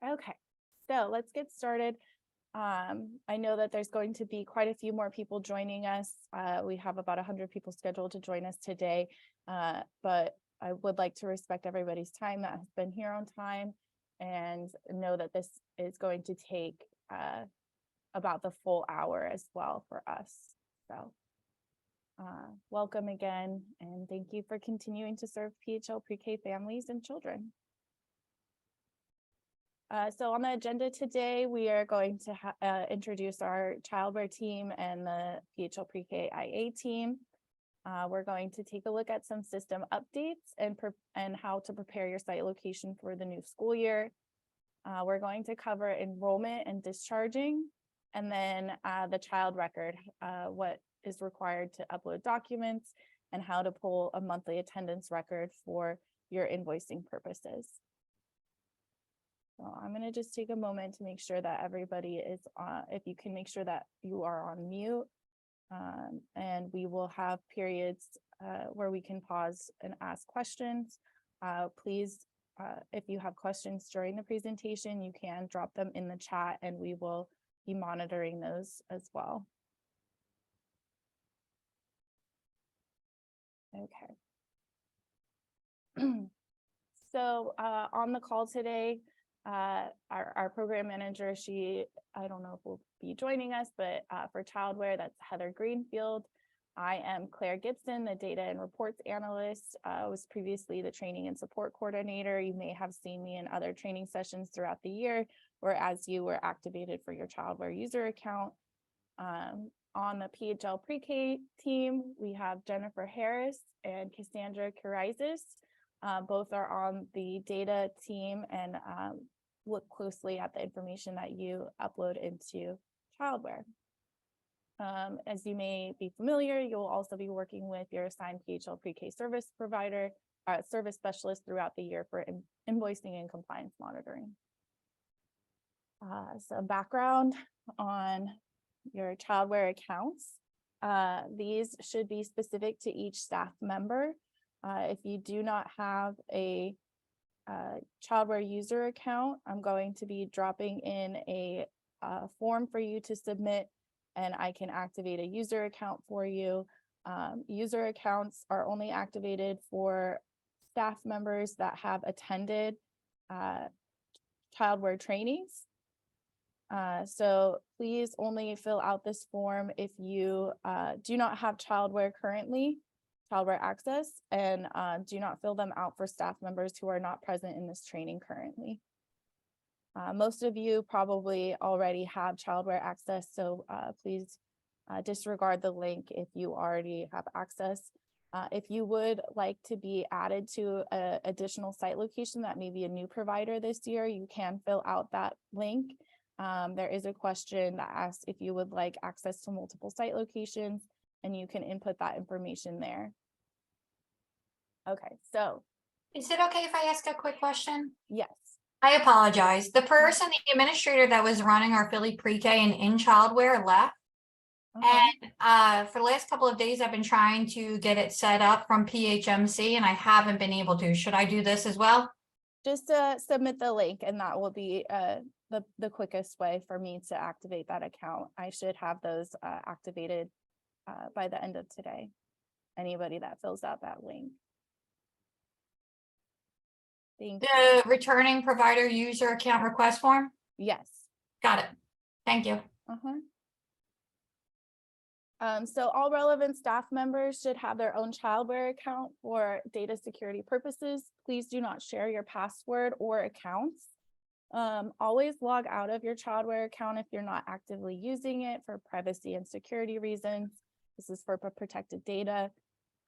Okay, so let's get started. I know that there's going to be quite a few more people joining us. We have about 100 people scheduled to join us today, but I would like to respect everybody's time that has been here on time and know that this is going to take about the full hour as well for us. So welcome again, and thank you for continuing to serve PHL pre-K families and children. So on the agenda today, we are going to introduce our ChildWare team and the PHL pre-K IA team. We're going to take a look at some system updates and how to prepare your site location for the new school year. We're going to cover enrollment and discharging, and then the child record, what is required to upload documents, and how to pull a monthly attendance record for your invoicing purposes. So I'm going to just take a moment to make sure that everybody is on, if you can make sure that you are on mute, and we will have periods where we can pause and ask questions. Please, if you have questions during the presentation, you can drop them in the chat and we will be monitoring those as well. Okay. So on the call today, our program manager, I don't know if will be joining us, but for ChildWare, that's Heather Greenfield. I am Claire Gibson, the data and reports analyst. I was previously the training and support coordinator. You may have seen me in other training sessions throughout the year, whereas you were activated for your ChildWare user account. On the PHL pre-K team, we have Jennifer Harris and Cassandra Karizis. Both are on the data team and look closely at the information that you upload into ChildWare. As you may be familiar, you'll also be working with your assigned PHL pre-K service provider, service specialist throughout the year for invoicing and compliance monitoring. Some background on your ChildWare accounts. These should be specific to each staff member. If you do not have a ChildWare user account, I'm going to be dropping in a form for you to submit, and I can activate a user account for you. User accounts are only activated for staff members that have attended ChildWare trainings. So please only fill out this form if you do not have ChildWare currently, ChildWare access, and do not fill them out for staff members who are not present in this training currently. Most of you probably already have ChildWare access, so please disregard the link if you already have access. If you would like to be added to an additional site location that may be a new provider this year, you can fill out that link. There is a question that asks if you would like access to multiple site locations, and you can input that information there. Okay, so. Is it okay if I ask a quick question? Yes. I apologize. The administrator that was running our Philly pre-K and in ChildWare left. And for the last couple of days, I've been trying to get it set up from PHMC and I haven't been able to. Should I do this as well? Just submit the link, and that will be the quickest way for me to activate that account. I should have those activated by the end of today. Anybody that fills out that link. Thank you. The returning provider user account request form? Yes. Got it. Thank you. So all relevant staff members should have their own ChildWare account for data security purposes. Please do not share your password or accounts. Always log out of your ChildWare account if you're not actively using it for privacy and security reasons. This is for protected data.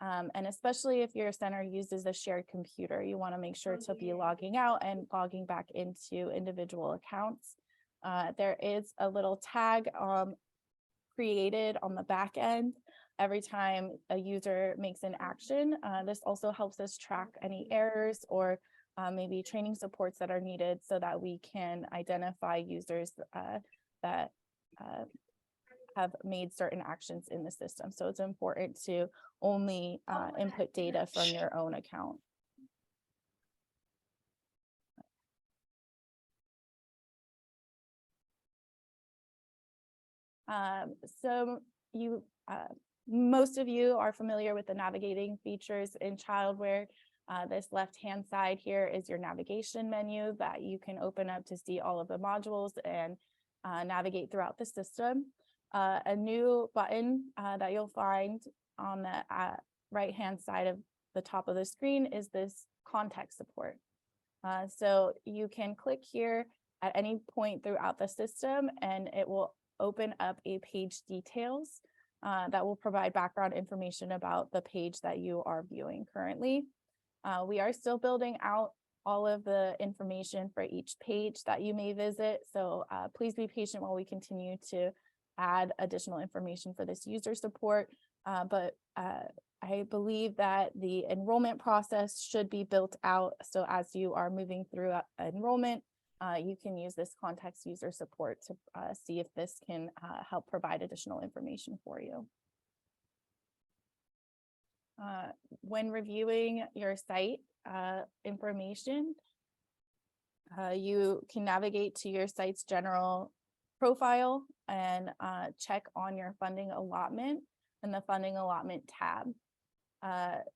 And especially if your center uses a shared computer, you want to make sure to be logging out and logging back into individual accounts. There is a little tag created on the back end every time a user makes an action. This also helps us track any errors or maybe training supports that are needed so that we can identify users that have made certain actions in the system. So it's important to only input data from your own account. So most of you are familiar with the navigating features in ChildWare. This left-hand side here is your navigation menu that you can open up to see all of the modules and navigate throughout the system. A new button that you'll find on the right-hand side of the top of the screen is this contact support. So you can click here at any point throughout the system, and it will open up a page details that will provide background information about the page that you are viewing currently. We are still building out all of the information for each page that you may visit. So please be patient while we continue to add additional information for this user support. But I believe that the enrollment process should be built out. So as you are moving through enrollment, you can use this context user support to see if this can help provide additional information for you. When reviewing your site information, you can navigate to your site's general profile and check on your funding allotment in the funding allotment tab.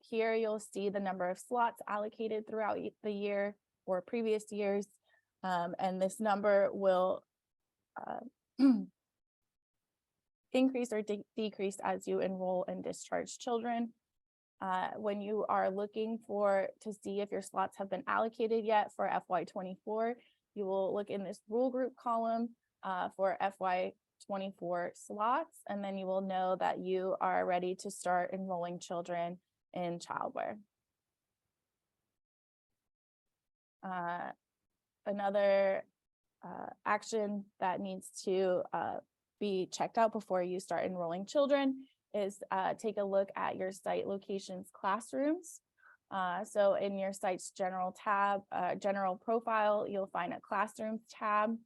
Here you'll see the number of slots allocated throughout the year or previous years, and this number will increase or decrease as you enroll and discharge children. When you are looking to see if your slots have been allocated yet for FY24, you will look in this rule group column for FY24 slots, and then you will know that you are ready to start enrolling children in ChildWare. Another action that needs to be checked out before you start enrolling children is take a look at your site location's classrooms. So in your site's general tab, general profile, you'll find a classrooms tab,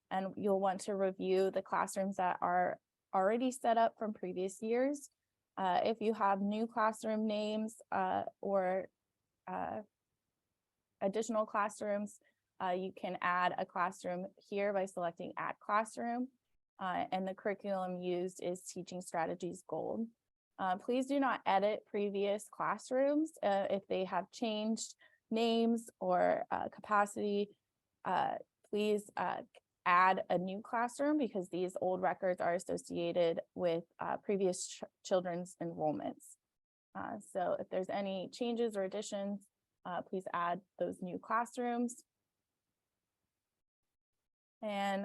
and you'll want to review the classrooms that are already set up from previous years. If you have new classroom names or additional classrooms, you can add a classroom here by selecting Add Classroom. And the curriculum used is Teaching Strategies Gold. Please do not edit previous classrooms if they have changed names or capacity. Please add a new classroom because these old records are associated with previous children's enrollments. So if there's any changes or additions, please add those new classrooms. And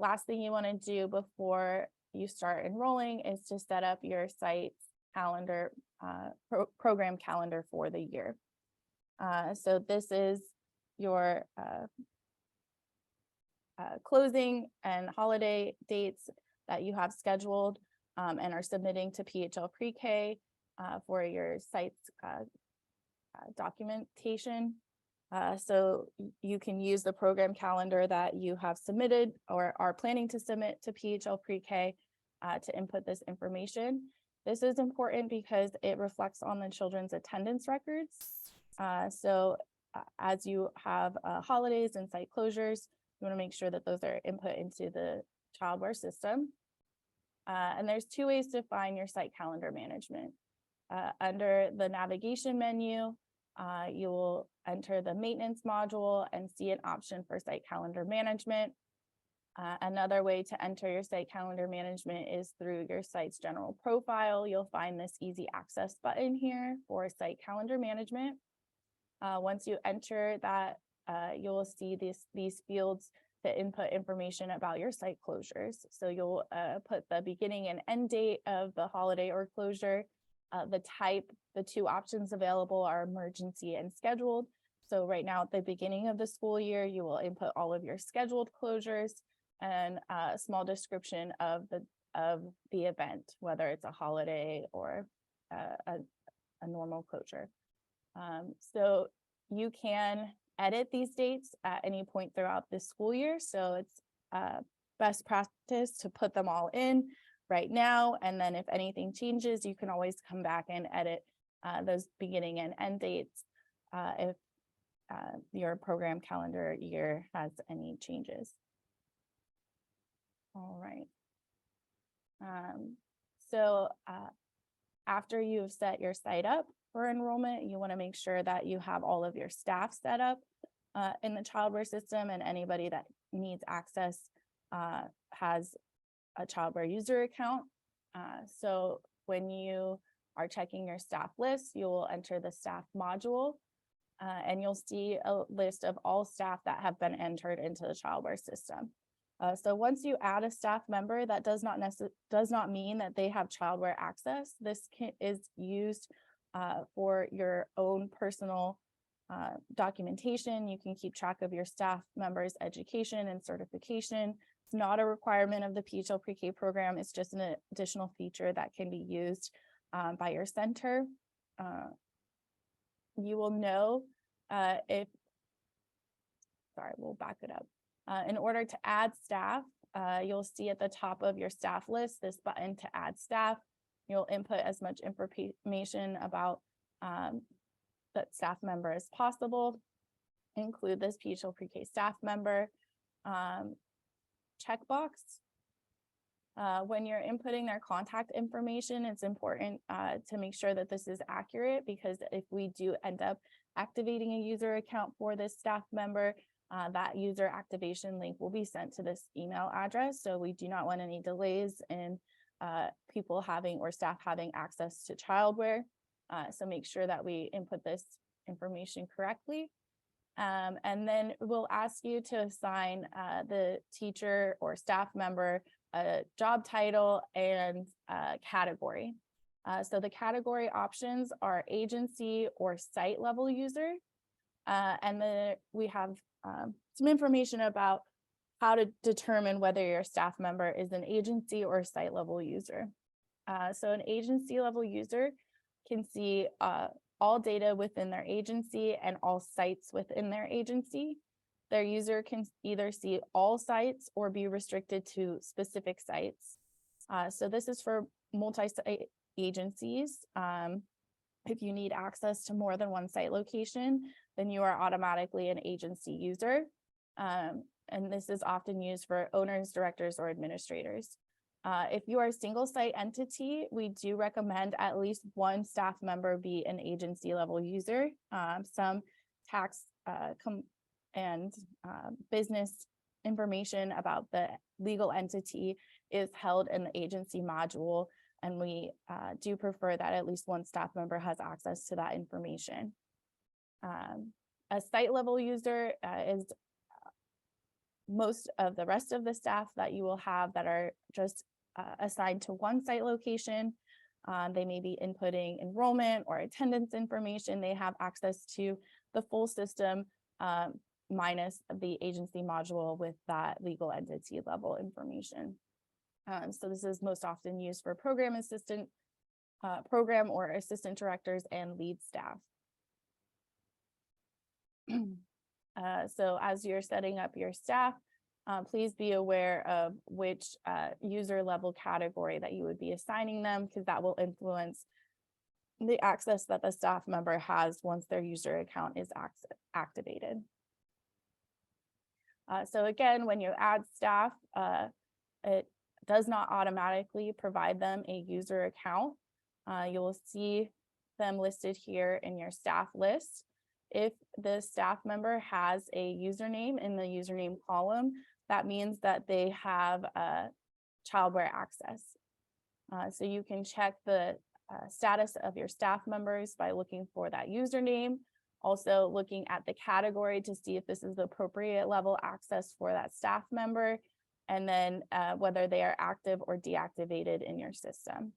last thing you want to do before you start enrolling is to set up your site's calendar, program calendar for the year. So this is your closing and holiday dates that you have scheduled and are submitting to PHL Pre-K for your site's documentation. So you can use the program calendar that you have submitted or are planning to submit to PHL Pre-K to input this information. This is important because it reflects on the children's attendance records. So as you have holidays and site closures, you want to make sure that those are input into the ChildWare system. And there's two ways to find your site calendar management. Under the navigation menu, you will enter the maintenance module and see an option for site calendar management. Another way to enter your site calendar management is through your site's general profile. You'll find this easy access button here for site calendar management. Once you enter that, you'll see these fields to input information about your site closures. So you'll put the beginning and end date of the holiday or closure. The type, the two options available are emergency and scheduled. So right now at the beginning of the school year, you will input all of your scheduled closures and a small description of the event, whether it's a holiday or a normal closure. So you can edit these dates at any point throughout the school year. So it's best practice to put them all in right now. And then if anything changes, you can always come back and edit those beginning and end dates if your program calendar year has any changes. All right. So after you've set your site up for enrollment, you want to make sure that you have all of your staff set up in the ChildWare system, and anybody that needs access has a ChildWare user account. So when you are checking your staff list, you will enter the staff module and you'll see a list of all staff that have been entered into the ChildWare system. So once you add a staff member, that does not mean that they have ChildWare access. This is used for your own personal documentation. You can keep track of your staff members' education and certification. It's not a requirement of the PHL Pre-K program. It's just an additional feature that can be used by your center. You will know we'll back it up. In order to add staff, you'll see at the top of your staff list this button to add staff. You'll input as much information about that staff member as possible. Include this PHL Pre-K staff member checkbox. When you're inputting their contact information, it's important to make sure that this is accurate, because if we do end up activating a user account for this staff member, that user activation link will be sent to this email address. So we do not want any delays in people having or staff having access to ChildWare. So make sure that we input this information correctly. And then we'll ask you to assign the teacher or staff member a job title and category. So the category options are agency or site level user. And then we have some information about how to determine whether your staff member is an agency or site level user. So an agency level user can see all data within their agency and all sites within their agency. Their user can either see all sites or be restricted to specific sites. So this is for multi-site agencies. If you need access to more than one site location, then you are automatically an agency user. And this is often used for owners, directors, or administrators. If you are a single site entity, we do recommend at least one staff member be an agency level user. Some tax and business information about the legal entity is held in the agency module, and we do prefer that at least one staff member has access to that information. A site level user is most of the rest of the staff that you will have that are just assigned to one site location. They may be inputting enrollment or attendance information. They have access to the full system minus the agency module with that legal entity level information. So this is most often used for program assistant, program or assistant directors and lead staff. So as you're setting up your staff, please be aware of which user level category that you would be assigning them, because that will influence the access that the staff member has once their user account is activated. So again, when you add staff, it does not automatically provide them a user account. You will see them listed here in your staff list. If the staff member has a username in the username column, that means that they have ChildWare access. So you can check the status of your staff members by looking for that username, also looking at the category to see if this is the appropriate level access for that staff member, and then whether they are active or deactivated in your system.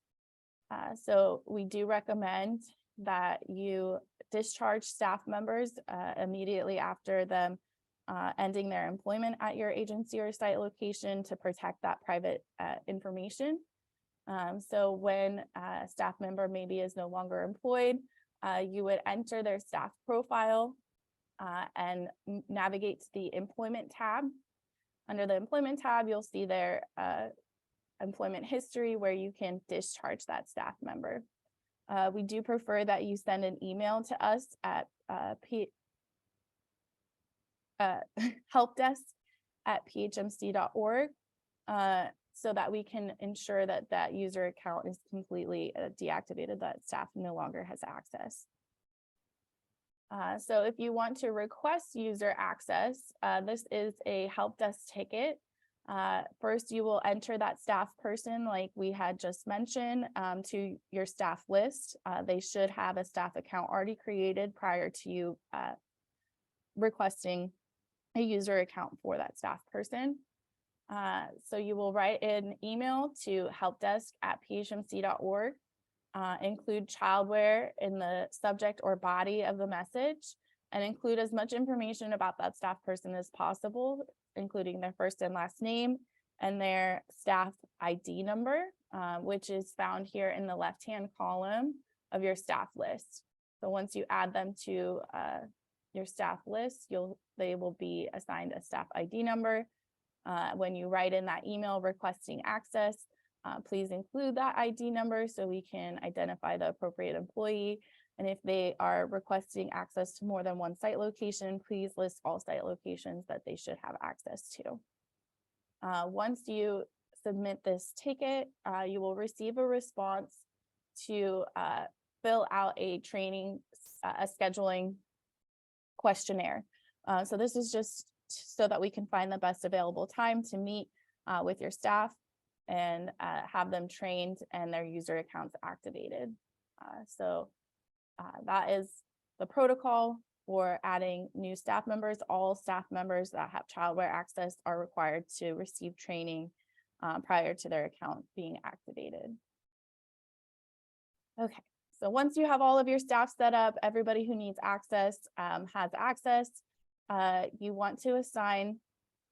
So we do recommend that you discharge staff members immediately after them ending their employment at your agency or site location to protect that private information. So when a staff member maybe is no longer employed, you would enter their staff profile and navigate to the employment tab. Under the employment tab, you'll see their employment history where you can discharge that staff member. We do prefer that you send an email to us at helpdesk@phmc.org so that we can ensure that that user account is completely deactivated, that staff no longer has access. So if you want to request user access, this is a help desk ticket. First, you will enter that staff person like we had just mentioned to your staff list. They should have a staff account already created prior to you requesting a user account for that staff person. So you will write an email to helpdesk@phmc.org. Include ChildWare in the subject or body of the message, and include as much information about that staff person as possible, including their first and last name and their staff ID number, which is found here in the left-hand column of your staff list. So once you add them to your staff list, they will be assigned a staff ID number. When you write in that email requesting access, please include that ID number so we can identify the appropriate employee. And if they are requesting access to more than one site location, please list all site locations that they should have access to. Once you submit this ticket, you will receive a response to fill out a scheduling questionnaire. So this is just so that we can find the best available time to meet with your staff and have them trained and their user accounts activated. So that is the protocol for adding new staff members. All staff members that have ChildWare access are required to receive training prior to their account being activated. Okay, so once you have all of your staff set up, everybody who needs access has access. You want to assign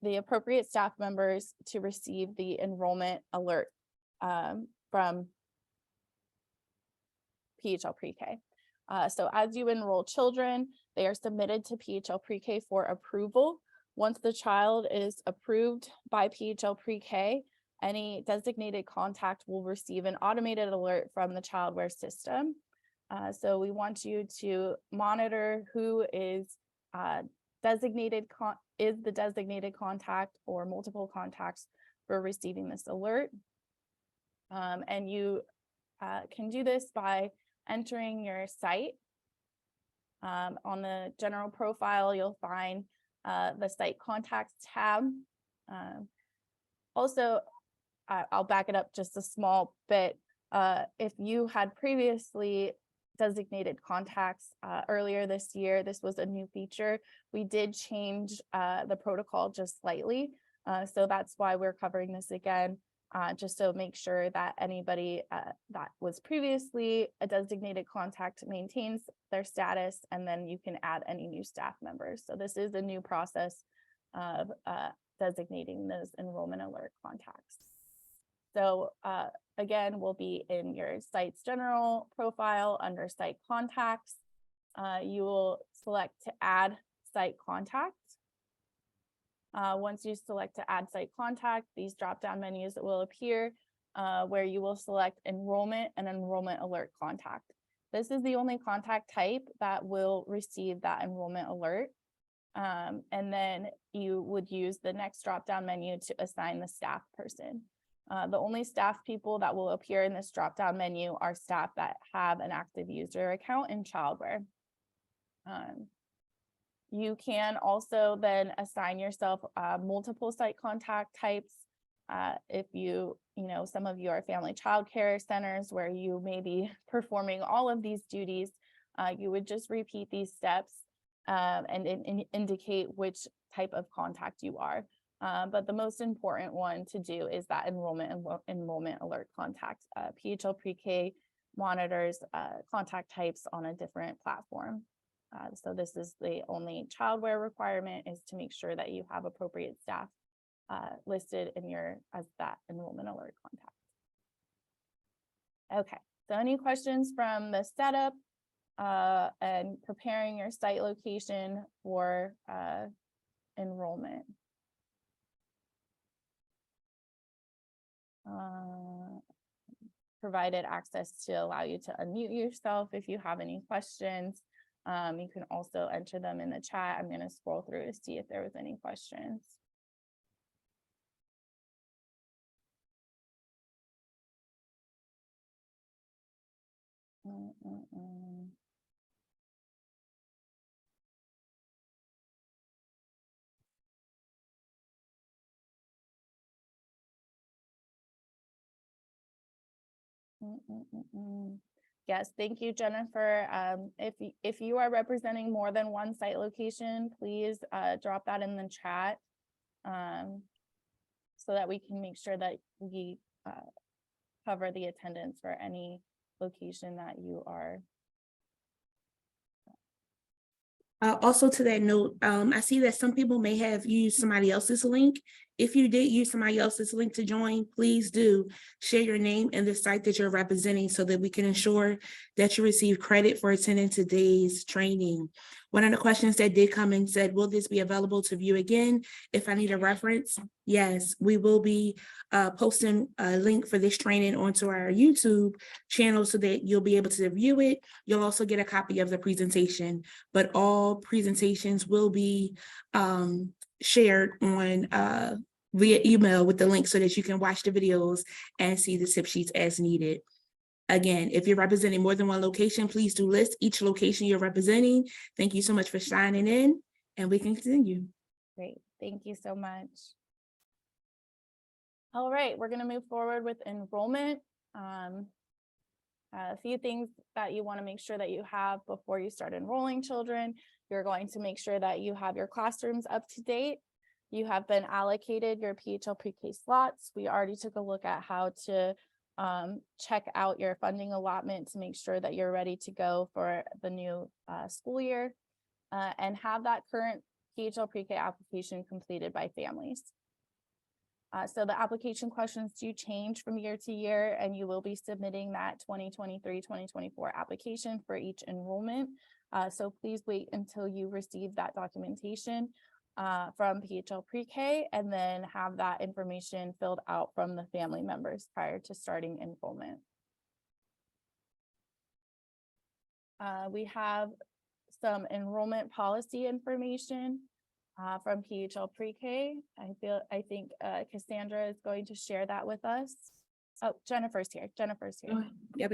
the appropriate staff members to receive the enrollment alert from PHL Pre-K. So as you enroll children, they are submitted to PHL Pre-K for approval. Once the child is approved by PHL Pre-K, any designated contact will receive an automated alert from the ChildWare system. So we want you to monitor who is the designated contact or multiple contacts for receiving this alert. And you can do this by entering your site. On the general profile, you'll find the site contacts tab. Also, I'll back it up just a small bit. If you had previously designated contacts earlier this year, this was a new feature. We did change the protocol just slightly. So that's why we're covering this again, just to make sure that anybody that was previously a designated contact maintains their status, and then you can add any new staff members. So this is a new process of designating those enrollment alert contacts. So again, we'll be in your site's general profile under site contacts. You will select to add site contact. Once you select to add site contact, these drop-down menus will appear where you will select enrollment and enrollment alert contact. This is the only contact type that will receive that enrollment alert. And then you would use the next drop-down menu to assign the staff person. The only staff people that will appear in this drop-down menu are staff that have an active user account in ChildWare. You can also then assign yourself multiple site contact types. If some of you are family child care centers where you may be performing all of these duties, you would just repeat these steps and indicate which type of contact you are. But the most important one to do is that enrollment alert contact. PHL Pre-K monitors contact types on a different platform. So this is the only ChildWare requirement, is to make sure that you have appropriate staff listed as that enrollment alert contact. Okay, so any questions from the setup and preparing your site location for enrollment? Provided access to allow you to unmute yourself if you have any questions. You can also enter them in the chat. I'm going to scroll through to see if there was any questions. Yes, thank you, Jennifer. If you are representing more than one site location, please drop that in the chat so that we can make sure that we cover the attendance for any location that you are. Also to that note, I see that some people may have used somebody else's link. If you did use somebody else's link to join, please do share your name and the site that you're representing so that we can ensure that you receive credit for attending today's training. One of the questions that did come in said, will this be available to view again if I need a reference? Yes, we will be posting a link for this training onto our YouTube channel so that you'll be able to view it. You'll also get a copy of the presentation, but all presentations will be shared on via email with the link so that you can watch the videos and see the tip sheets as needed. Again, if you're representing more than one location, please do list each location you're representing. Thank you so much for signing in, and we can continue. Great, thank you so much. All right, we're going to move forward with enrollment. A few things that you want to make sure that you have before you start enrolling children. You're going to make sure that you have your classrooms up to date. You have been allocated your PHL pre-K slots. We already took a look at how to check out your funding allotment to make sure that you're ready to go for the new school year and have that current PHL pre-K application completed by families. So the application questions do change from year to year, and you will be submitting that 2023-2024 application for each enrollment. So please wait until you receive that documentation from PHL Pre-K and then have that information filled out from the family members prior to starting enrollment. We have some enrollment policy information from PHL Pre-K. I think Cassandra is going to share that with us. Oh, Jennifer's here. Oh, yep.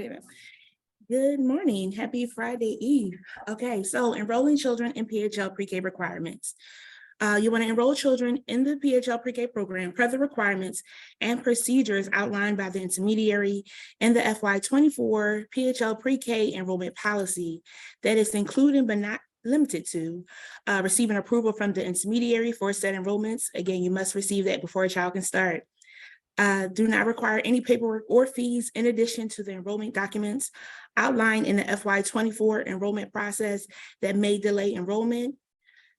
Good morning. Happy Friday Eve. Okay, so enrolling children in PHL Pre-K requirements. You want to enroll children in the PHL Pre-K program per the requirements and procedures outlined by the intermediary in the FY24 PHL Pre-K enrollment policy that is included but not limited to receiving approval from the intermediary for said enrollments. Again, you must receive that before a child can start. Do not require any paperwork or fees in addition to the enrollment documents outlined in the FY24 enrollment process that may delay enrollment.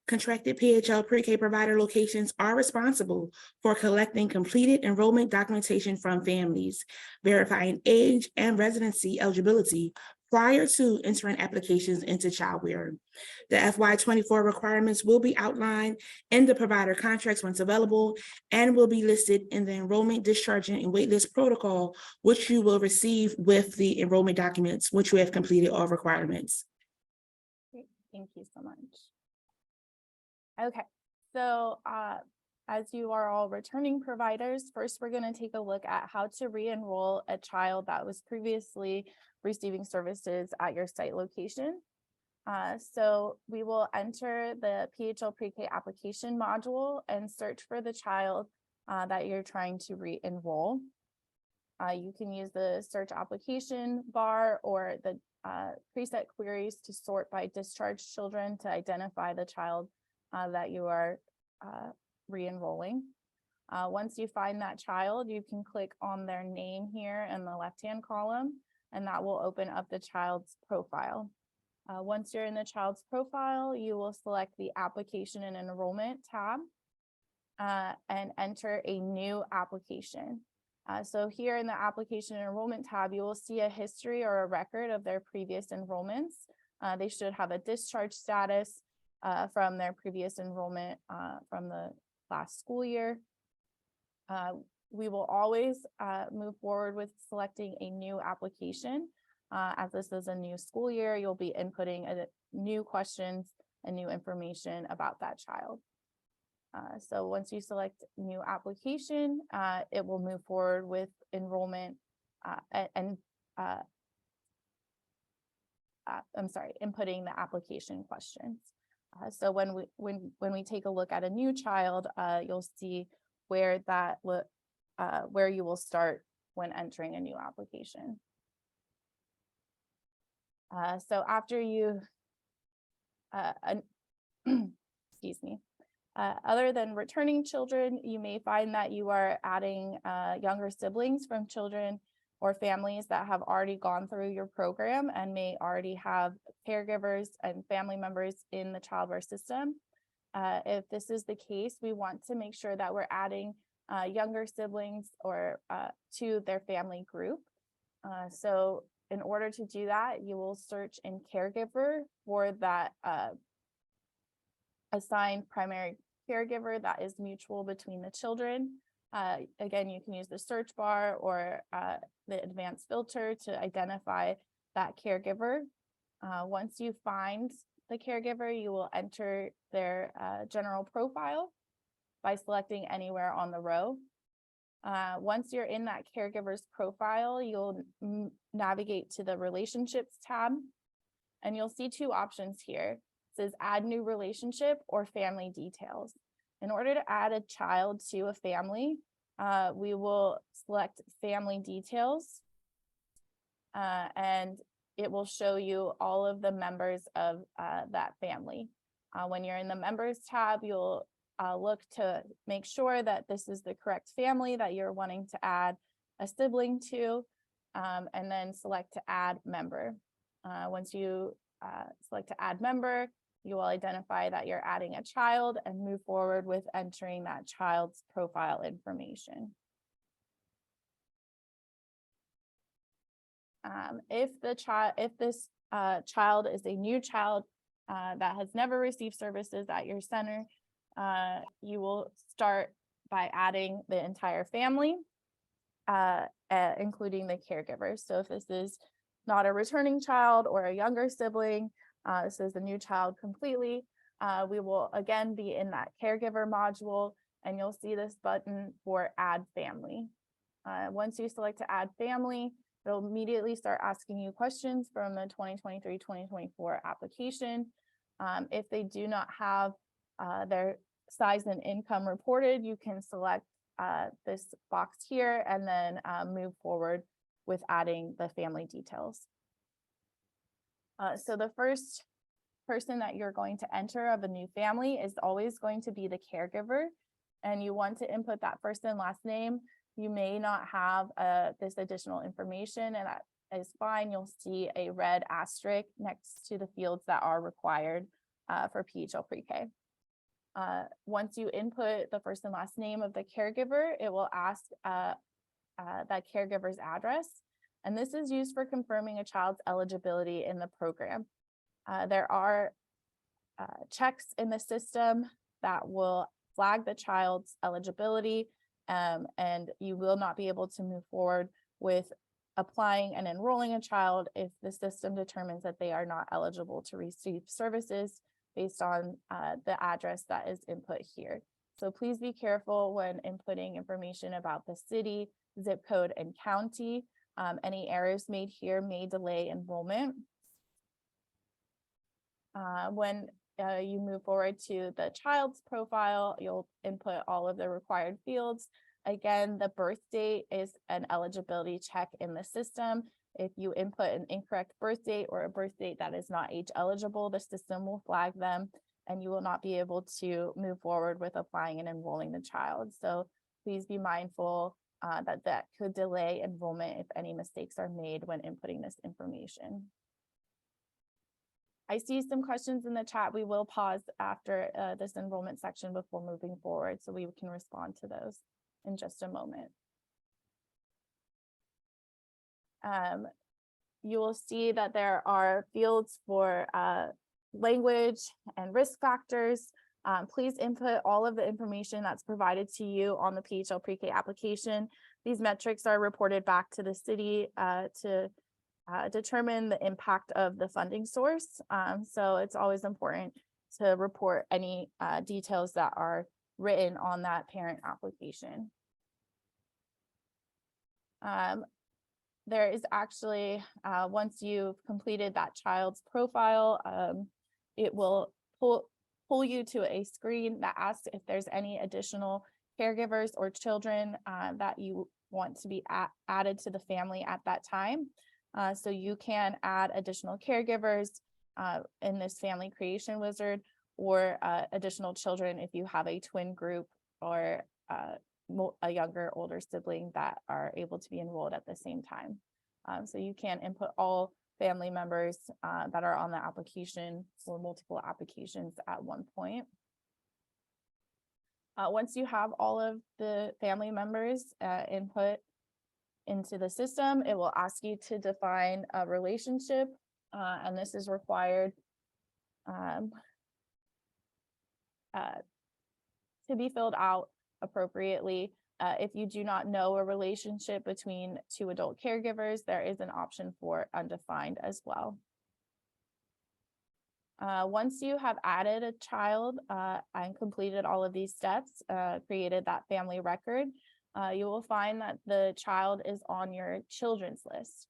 Contracted PHL Pre-K provider locations are responsible for collecting completed enrollment documentation from families, verifying age and residency eligibility prior to entering applications into ChildWare. The FY24 requirements will be outlined in the provider contracts once available and will be listed in the enrollment, discharging, and waitlist protocol, which you will receive with the enrollment documents, which we have completed all requirements. Great. Thank you so much. Okay, so as you are all returning providers, first we're going to take a look at how to re-enroll a child that was previously receiving services at your site location. So we will enter the PHL Pre-K application module and search for the child that you're trying to re-enroll. You can use the search application bar or the preset queries to sort by discharged children to identify the child that you are re-enrolling. Once you find that child, you can click on their name here in the left-hand column, and that will open up the child's profile. Once you're in the child's profile, you will select the application and enrollment tab and enter a new application. So here in the application and enrollment tab, you will see a history or a record of their previous enrollments. They should have a discharge status from their previous enrollment from the last school year. We will always move forward with selecting a new application. As this is a new school year, you'll be inputting new questions and new information about that child. So once you select new application, it will move forward with enrollment and inputting the application questions. So when we take a look at a new child, you'll see where where you will start when entering a new application. So after you, excuse me, other than returning children, you may find that you are adding younger siblings from children or families that have already gone through your program and may already have caregivers and family members in the ChildWare system. If this is the case, we want to make sure that we're adding younger siblings or to their family group. So in order to do that, you will search in caregiver for that assigned primary caregiver that is mutual between the children. Again, you can use the search bar or the advanced filter to identify that caregiver. Once you find the caregiver, you will enter their general profile by selecting anywhere on the row. Once you're in that caregiver's profile, you'll navigate to the relationships tab, and you'll see two options here. It says add new relationship or family details. In order to add a child to a family, we will select family details, and it will show you all of the members of that family. When you're in the members tab, you'll look to make sure that this is the correct family that you're wanting to add a sibling to, and then select to add member. Once you select to add member, you will identify that you're adding a child and move forward with entering that child's profile information. If this child is a new child that has never received services at your center, you will start by adding the entire family, including the caregivers. So if this is not a returning child or a younger sibling, this is a new child completely, we will again be in that caregiver module, and you'll see this button for add family. Once you select to add family, it'll immediately start asking you questions from the 2023-2024 application. If they do not have their size and income reported, you can select this box here and then move forward with adding the family details. So the first person that you're going to enter of a new family is always going to be the caregiver, and you want to input that first and last name. You may not have this additional information, and that is fine. You'll see a red asterisk next to the fields that are required for PHL Pre-K. Once you input the first and last name of the caregiver, it will ask that caregiver's address. And this is used for confirming a child's eligibility in the program. There are checks in the system that will flag the child's eligibility, and you will not be able to move forward with applying and enrolling a child if the system determines that they are not eligible to receive services based on the address that is input here. So please be careful when inputting information about the city, zip code, and county. Any errors made here may delay enrollment. When you move forward to the child's profile, you'll input all of the required fields. Again, the birth date is an eligibility check in the system. If you input an incorrect birth date or a birth date that is not age eligible, the system will flag them, and you will not be able to move forward with applying and enrolling the child. So please be mindful that could delay enrollment if any mistakes are made when inputting this information. I see some questions in the chat. We will pause after this enrollment section before moving forward, so we can respond to those in just a moment. You will see that there are fields for language and risk factors. Please input all of the information that's provided to you on the PHL Pre-K application. These metrics are reported back to the city to determine the impact of the funding source. So it's always important to report any details that are written on that parent application. there is actually, once you've completed that child's profile, it will pull you to a screen that asks if there's any additional caregivers or children that you want to be added to the family at that time. So you can add additional caregivers in this family creation wizard, or additional children if you have a twin group or a younger older sibling that are able to be enrolled at the same time. So you can input all family members that are on the application or multiple applications at one point. Once you have all of the family members input into the system, it will ask you to define a relationship, and this is required to be filled out appropriately. If you do not know a relationship between two adult caregivers, there is an option for undefined as well. Once you have added a child and completed all of these steps, created that family record, you will find that the child is on your children's list.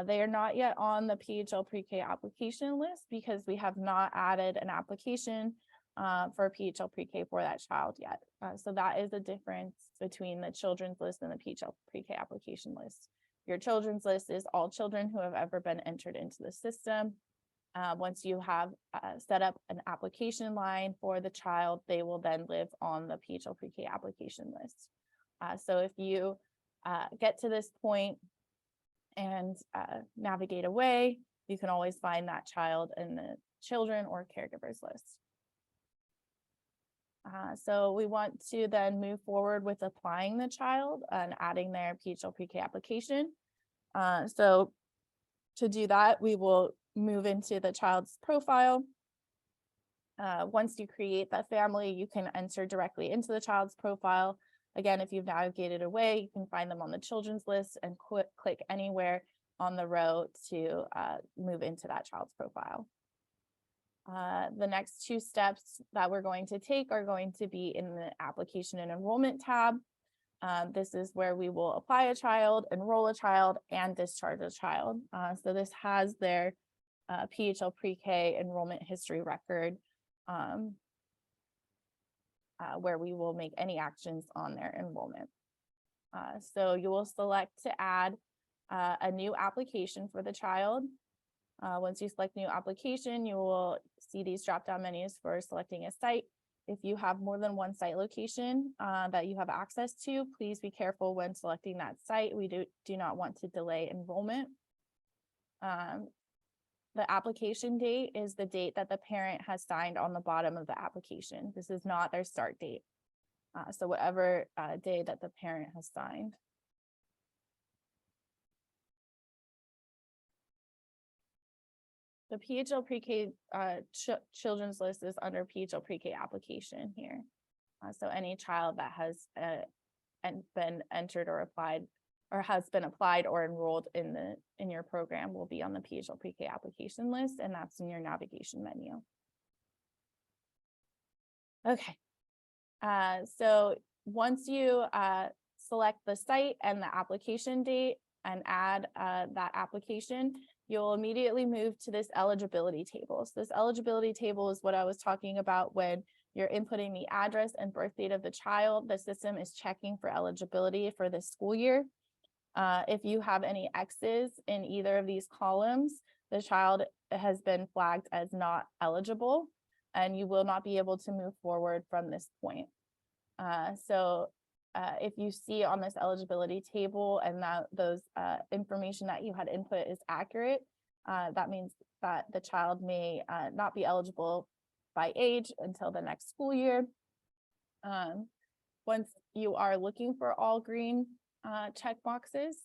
They are not yet on the PHL Pre-K application list because we have not added an application for PHL Pre-K for that child yet. So that is the difference between the children's list and the PHL Pre-K application list. Your children's list is all children who have ever been entered into the system. Once you have set up an application line for the child, they will then live on the PHL Pre-K application list. So if you get to this point and navigate away, you can always find that child in the children or caregivers list. So we want to then move forward with applying the child and adding their PHL Pre-K application. So to do that, we will move into the child's profile. Once you create that family, you can enter directly into the child's profile. Again, if you've navigated away, you can find them on the children's list and click anywhere on the row to move into that child's profile. The next two steps that we're going to take are going to be in the application and enrollment tab. This is where we will apply a child, enroll a child, and discharge a child. So this has their PHL Pre-K enrollment history record, where we will make any actions on their enrollment. So you will select to add a new application for the child. Once you select new application, you will see these drop-down menus for selecting a site. If you have more than one site location that you have access to, please be careful when selecting that site. We do not want to delay enrollment. The application date is the date that the parent has signed on the bottom of the application. This is not their start date. So whatever day that the parent has signed. The PHL Pre-K children's list is under PHL Pre-K application here. So any child that has been entered or applied or has been applied or enrolled in your program will be on the PHL Pre-K application list, and that's in your navigation menu. Okay, so once you select the site and the application date and add that application, you'll immediately move to this eligibility table. So this eligibility table is what I was talking about when you're inputting the address and birth date of the child. The system is checking for eligibility for this school year. If you have any X's in either of these columns, the child has been flagged as not eligible, and you will not be able to move forward from this point. If you see on this eligibility table and that those information that you had input is accurate, that means that the child may not be eligible by age until the next school year. Once you are looking for all green check boxes,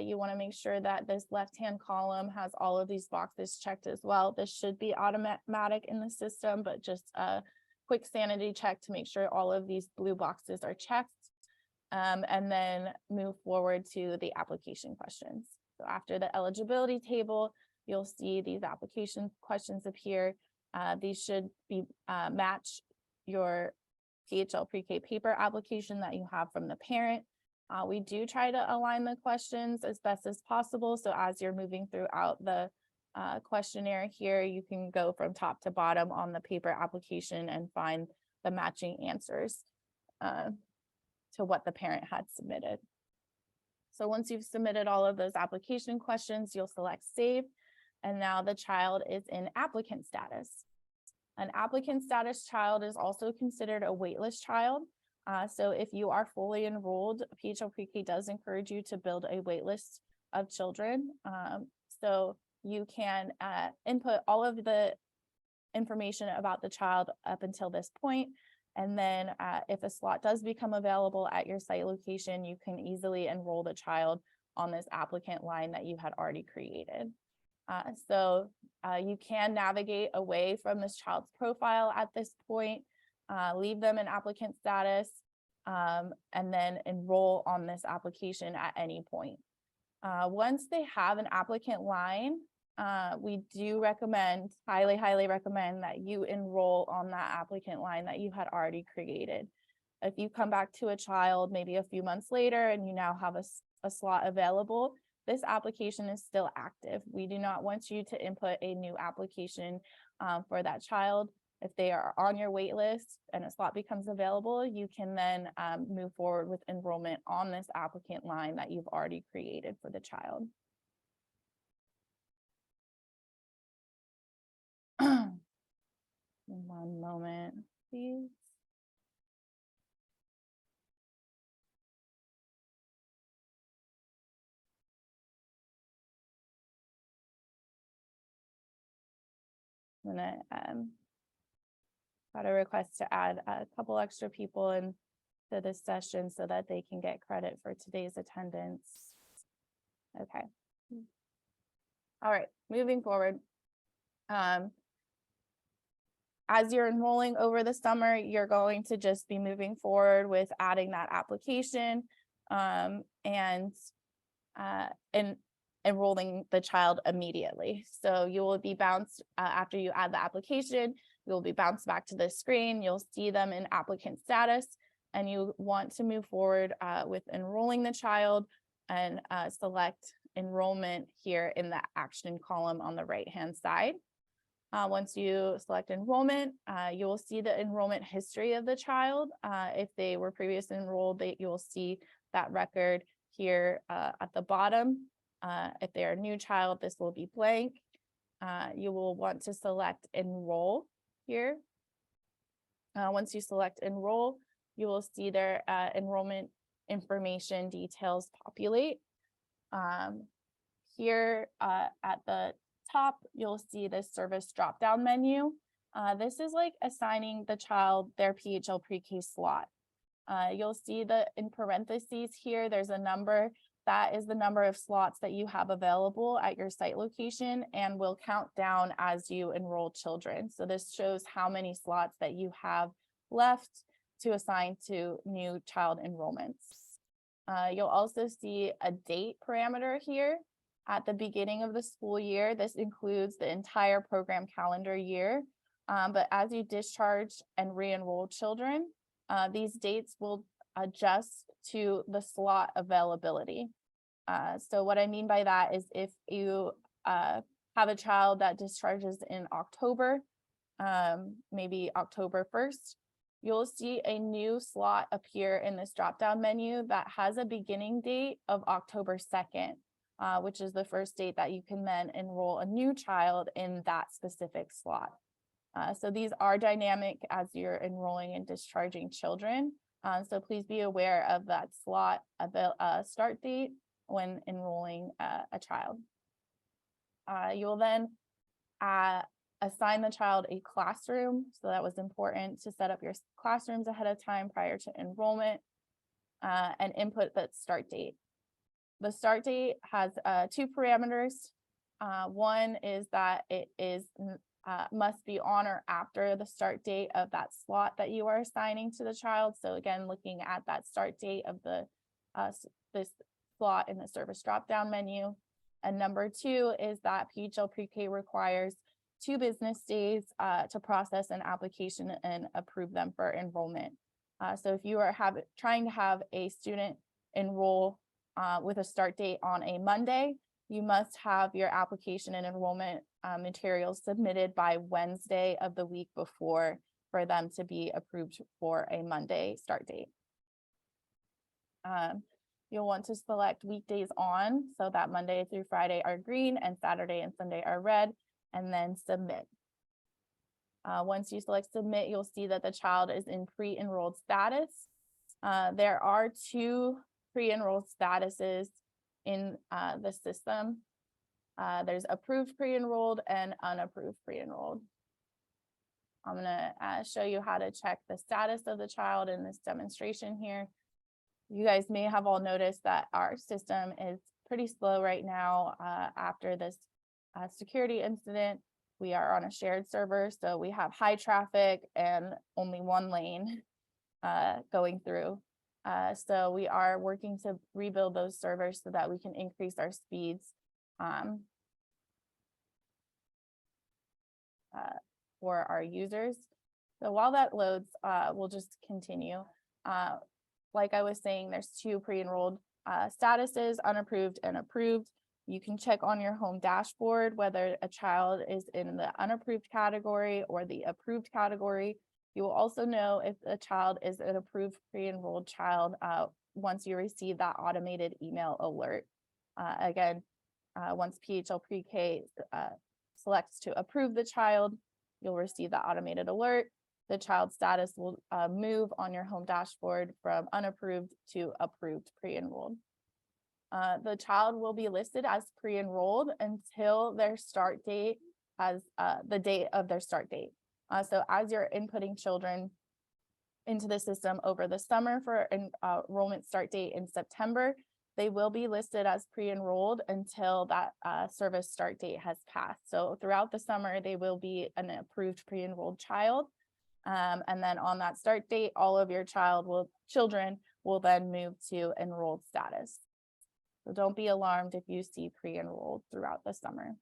you want to make sure that this left-hand column has all of these boxes checked as well. This should be automatic in the system, but just a quick sanity check to make sure all of these blue boxes are checked, and then move forward to the application questions. So after the eligibility table, you'll see these application questions appear. These should be match your PHL Pre-K paper application that you have from the parent. We do try to align the questions as best as possible. So as you're moving throughout the questionnaire here, you can go from top to bottom on the paper application and find the matching answers to what the parent had submitted. So once you've submitted all of those application questions, you'll select save. And now the child is in applicant status. An applicant status child is also considered a waitlist child. So if you are fully enrolled, PHL Pre-K does encourage you to build a waitlist of children. So you can input all of the information about the child up until this point. And then if a slot does become available at your site location, you can easily enroll the child on this applicant line that you had already created. So you can navigate away from this child's profile at this point, leave them in applicant status, and then enroll on this application at any point. Once they have an applicant line, we do recommend, highly recommend that you enroll on that applicant line that you had already created. If you come back to a child maybe a few months later and you now have a slot available, this application is still active. We do not want you to input a new application for that child. If they are on your wait list and a slot becomes available, you can then move forward with enrollment on this applicant line that you've already created for the child. One moment, please. I'm gonna got a request to add a couple extra people into this session so that they can get credit for today's attendance. Okay. All right, moving forward. As you're enrolling over the summer, you're going to just be moving forward with adding that application and enrolling the child immediately. So you will be bounced after you add the application, you'll be bounced back to the screen. You'll see them in applicant status, and you want to move forward with enrolling the child and select enrollment here in the action column on the right-hand side. Once you select enrollment, you will see the enrollment history of the child. If they were previously enrolled, you will see that record here at the bottom. If they're a new child, this will be blank. You will want to select enroll here. Once you select enroll, you will see their enrollment information details populate. Here at the top, you'll see the service drop-down menu. This is like assigning the child their PHL pre-K slot. You'll see that in parentheses here, there's a number. That is the number of slots that you have available at your site location and will count down as you enroll children. So this shows how many slots that you have left to assign to new child enrollments. You'll also see a date parameter here at the beginning of the school year. This includes the entire program calendar year. But as you discharge and re-enroll children, these dates will adjust to the slot availability. So what I mean by that is if you have a child that discharges in October, maybe October 1st, you'll see a new slot appear in this drop-down menu that has a beginning date of October 2nd, which is the first date that you can then enroll a new child in that specific slot. So these are dynamic as you're enrolling and discharging children. So please be aware of that slot start date when enrolling a child. You will then assign the child a classroom. So that was important to set up your classrooms ahead of time prior to enrollment and input the start date. The start date has two parameters. One is that it is must be on or after the start date of that slot that you are assigning to the child. So again, looking at that start date of the this slot in the service drop-down menu. And number two is that PHL Pre-K requires 2 business days to process an application and approve them for enrollment. So if you are trying to have a student enroll with a start date on a Monday, you must have your application and enrollment materials submitted by Wednesday of the week before for them to be approved for a Monday start date. You'll want to select weekdays on, so that Monday through Friday are green and Saturday and Sunday are red, and then submit. Once you select submit, you'll see that the child is in pre-enrolled status. There are 2 pre-enrolled statuses in the system. There's approved pre-enrolled and unapproved pre-enrolled. I'm gonna show you how to check the status of the child in this demonstration here. You guys may have all noticed that our system is pretty slow right now after this security incident. We are on a shared server, so we have high traffic and only 1 lane going through. So we are working to rebuild those servers so that we can increase our speeds for our users. So while that loads, we'll just continue. Like I was saying, there's 2 pre-enrolled statuses, unapproved and approved. You can check on your home dashboard whether a child is in the unapproved category or the approved category. You will also know if a child is an approved pre-enrolled child once you receive that automated email alert. Again, once PHL Pre-K selects to approve the child, you'll receive the automated alert. The child status will move on your home dashboard from unapproved to approved pre-enrolled. The child will be listed as pre-enrolled until their start date as the date of their start date. So as you're inputting children into the system over the summer for enrollment start date in September, they will be listed as pre-enrolled until that service start date has passed. So throughout the summer, they will be an approved pre-enrolled child. And then on that start date, all of your children will then move to enrolled status. So don't be alarmed if you see pre-enrolled throughout the summer.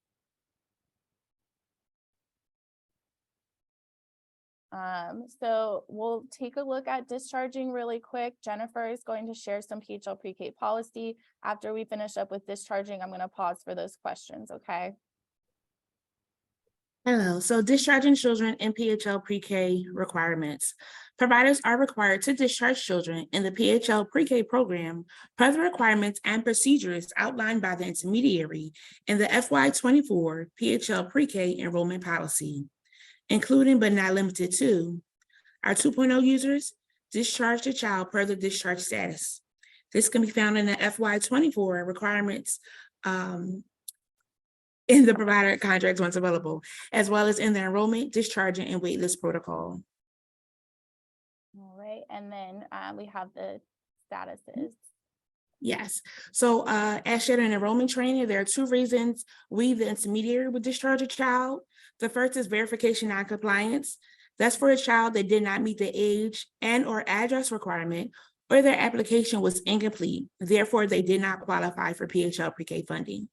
So we'll take a look at discharging really quick. Jennifer is going to share some PHL Pre-K policy. After we finish up with discharging, I'm going to pause for those questions, okay? Hello, so discharging children in PHL Pre-K requirements. Providers are required to discharge children in the PHL Pre-K program per the requirements and procedures outlined by the intermediary in the FY24 PHL Pre-K enrollment policy, including but not limited to our 2.0 users, discharge the child per the discharge status. This can be found in the FY24 requirements in the provider contracts once available, as well as in the enrollment, discharging, and waitlist protocol. All right, and then we have the statuses. Yes, so as shared in enrollment training, there are 2 reasons we, the intermediary, would discharge a child. The first is verification non-compliance. That's for a child that did not meet the age and or address requirement, or their application was incomplete. Therefore, they did not qualify for PHL Pre-K funding.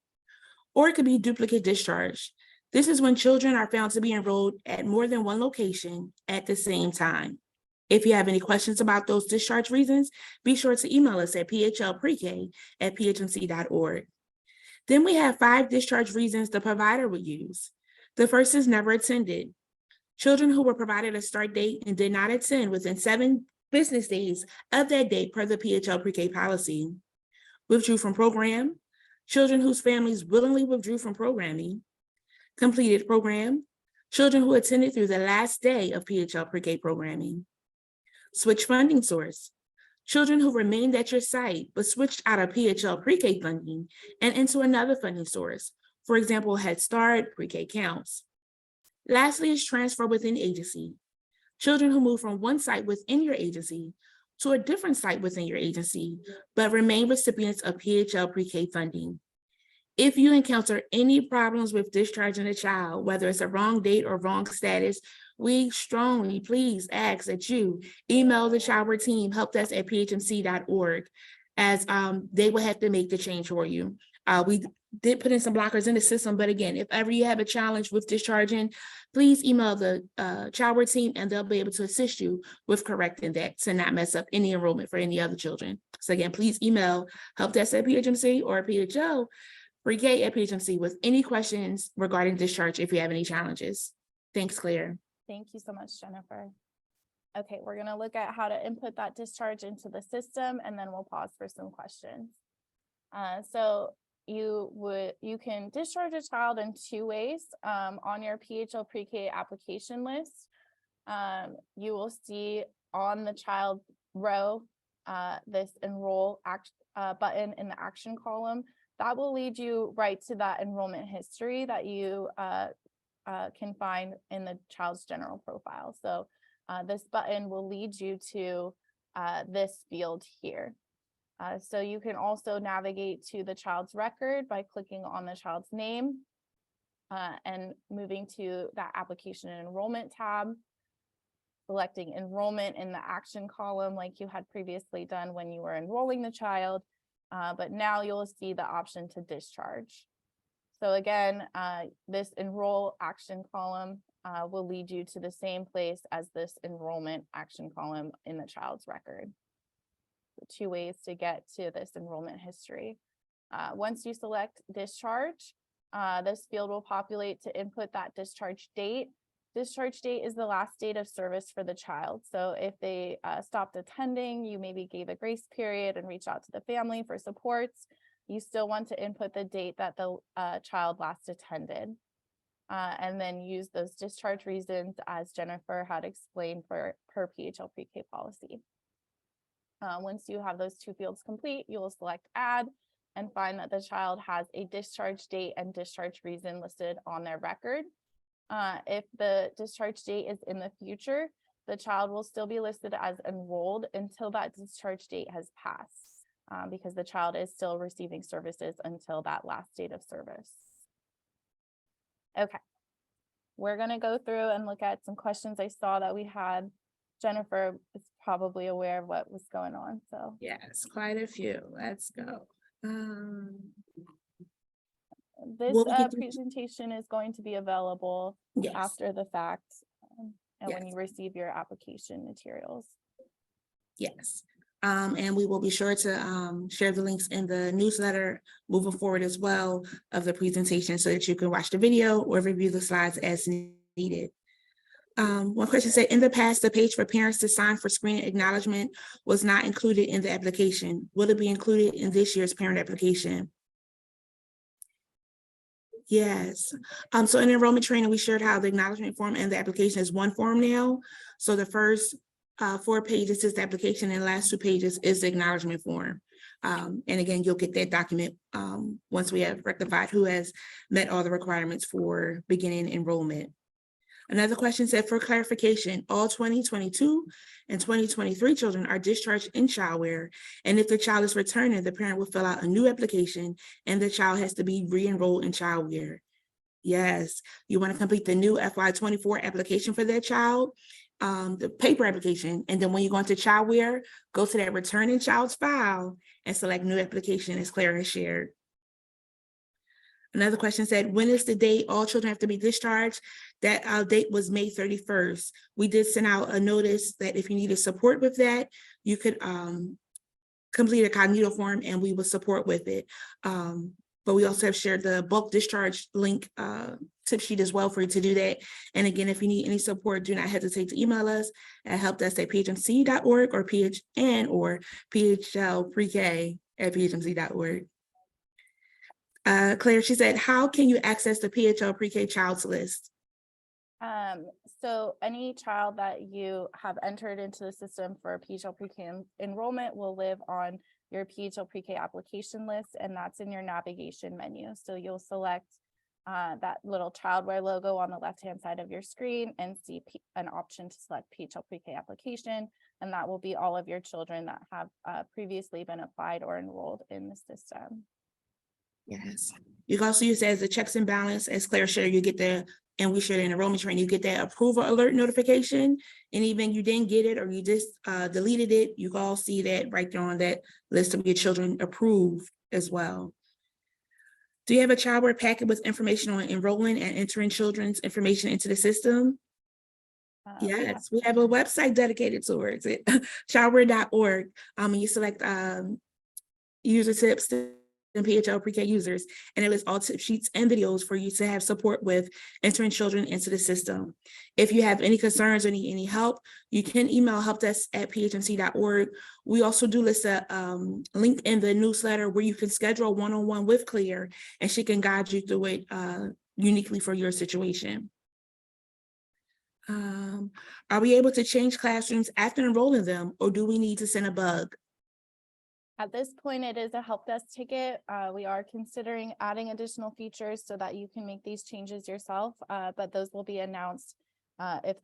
Or it could be duplicate discharge. This is when children are found to be enrolled at more than 1 location at the same time. If you have any questions about those discharge reasons, be sure to email us at phlprek@phmc.org. Then we have 5 discharge reasons the provider would use. The first is never attended. Children who were provided a start date and did not attend within 7 business days of that date per the PHL Pre-K policy. Withdrew from program. Children whose families willingly withdrew from programming. Completed program. Children who attended through the last day of PHL Pre-K programming. Switch funding source. Children who remained at your site but switched out of PHL Pre-K funding and into another funding source. For example, Head Start, Pre-K Counts. Lastly is transfer within agency. Children who move from one site within your agency to a different site within your agency, but remain recipients of PHL Pre-K funding. If you encounter any problems with discharging a child, whether it's a wrong date or wrong status, we strongly please ask that you email the ChildWare team, helpdesk@phmc.org, as they will have to make the change for you. We did put in some blockers in the system, but again, if ever you have a challenge with discharging, please email the ChildWare team and they'll be able to assist you with correcting that to not mess up any enrollment for any other children. So again, please email helpdesk@PHMC or PHL pre-K@PHMC with any questions regarding discharge if you have any challenges. Thanks, Claire. Thank you so much, Jennifer. Okay, we're gonna look at how to input that discharge into the system, and then we'll pause for some questions. So you can discharge a child in two ways. On your PHL pre-K application list, you will see on the child row this enroll button in the action column. That will lead you right to that enrollment history that you can find in the child's general profile. So this button will lead you to this field here. So you can also navigate to the child's record by clicking on the child's name and moving to that application and enrollment tab, selecting enrollment in the action column like you had previously done when you were enrolling the child, but now you'll see the option to discharge. So again, this enroll action column will lead you to the same place as this enrollment action column in the child's record. Two ways to get to this enrollment history. Once you select discharge, this field will populate to input that discharge date. Discharge date is the last date of service for the child. So if they stopped attending, you maybe gave a grace period and reached out to the family for supports, you still want to input the date that the child last attended. And then use those discharge reasons as Jennifer had explained per PHL pre-K policy. Once you have those two fields complete, you will select add and find that the child has a discharge date and discharge reason listed on their record. If the discharge date is in the future, the child will still be listed as enrolled until that discharge date has passed, because the child is still receiving services until that last date of service. Okay, we're going to go through and look at some questions I saw that we had. Jennifer is probably aware of what was going on, so. Yes, quite a few. Let's go. This Will we get to- presentation is going to be available Yes. after the fact and when Yes. you receive your application materials. Yes. And we will be sure to share the links in the newsletter moving forward as well of the presentation so that you can watch the video or review the slides as needed. One question said, in the past, the page for parents to sign for screening acknowledgement was not included in the application. Will it be included in this year's parent application? Yes. So in enrollment training, we shared how the acknowledgement form and the application is one form now. So the first 4 pages is the application and the last 2 pages is the acknowledgement form. And again, you'll get that document once we have rectified who has met all the requirements for beginning enrollment. Another question said, for clarification, all 2022 and 2023 children are discharged in ChildWare. And if the child is returning, the parent will fill out a new application and the child has to be re-enrolled in ChildWare. Yes, you want to complete the new FY24 application for that child, the paper application. And then when you go into ChildWare, go to that returning child's file and select new application as Clara has shared. Another question said, when is the date all children have to be discharged? That date was May 31st. We did send out a notice that if you needed support with that, you could complete a cognito form and we will support with it. But we also have shared the bulk discharge link tip sheet as well for you to do that. And again, if you need any support, do not hesitate to email us at helpdesk@phmc.org or PHN or phlprek@phmc.org. Claire, she said, how can you access the PHL pre-K child's list? So any child that you have entered into the system for PHL pre-K enrollment will live on your PHL pre-K application list, and that's in your navigation menu. So you'll select that little ChildWare logo on the left-hand side of your screen and see an option to select PHL pre-K application, and that will be all of your children that have previously been applied or enrolled in the system. Yes, you can also use it as a checks and balance. As Claire shared, you get the, and we shared in enrollment training, you get that approval alert notification. And even you didn't get it or you just deleted it, you can all see that right there on that list of your children approved as well. Do you have a ChildWare packet with information on enrolling and entering children's information into the system? Yes, we have a website dedicated towards it, childware.org. You select user tips and PHL pre-K users, and it lists all tip sheets and videos for you to have support with entering children into the system. If you have any concerns or need any help, you can email helpdesk@phmc.org. We also do list a link in the newsletter where you can schedule a one-on-one with Clear, and she can guide you through it uniquely for your situation. Are we able to change classrooms after enrolling them, or do we need to send a bug? At this point, it is a help desk ticket. We are considering adding additional features so that you can make these changes yourself, but those will be announced if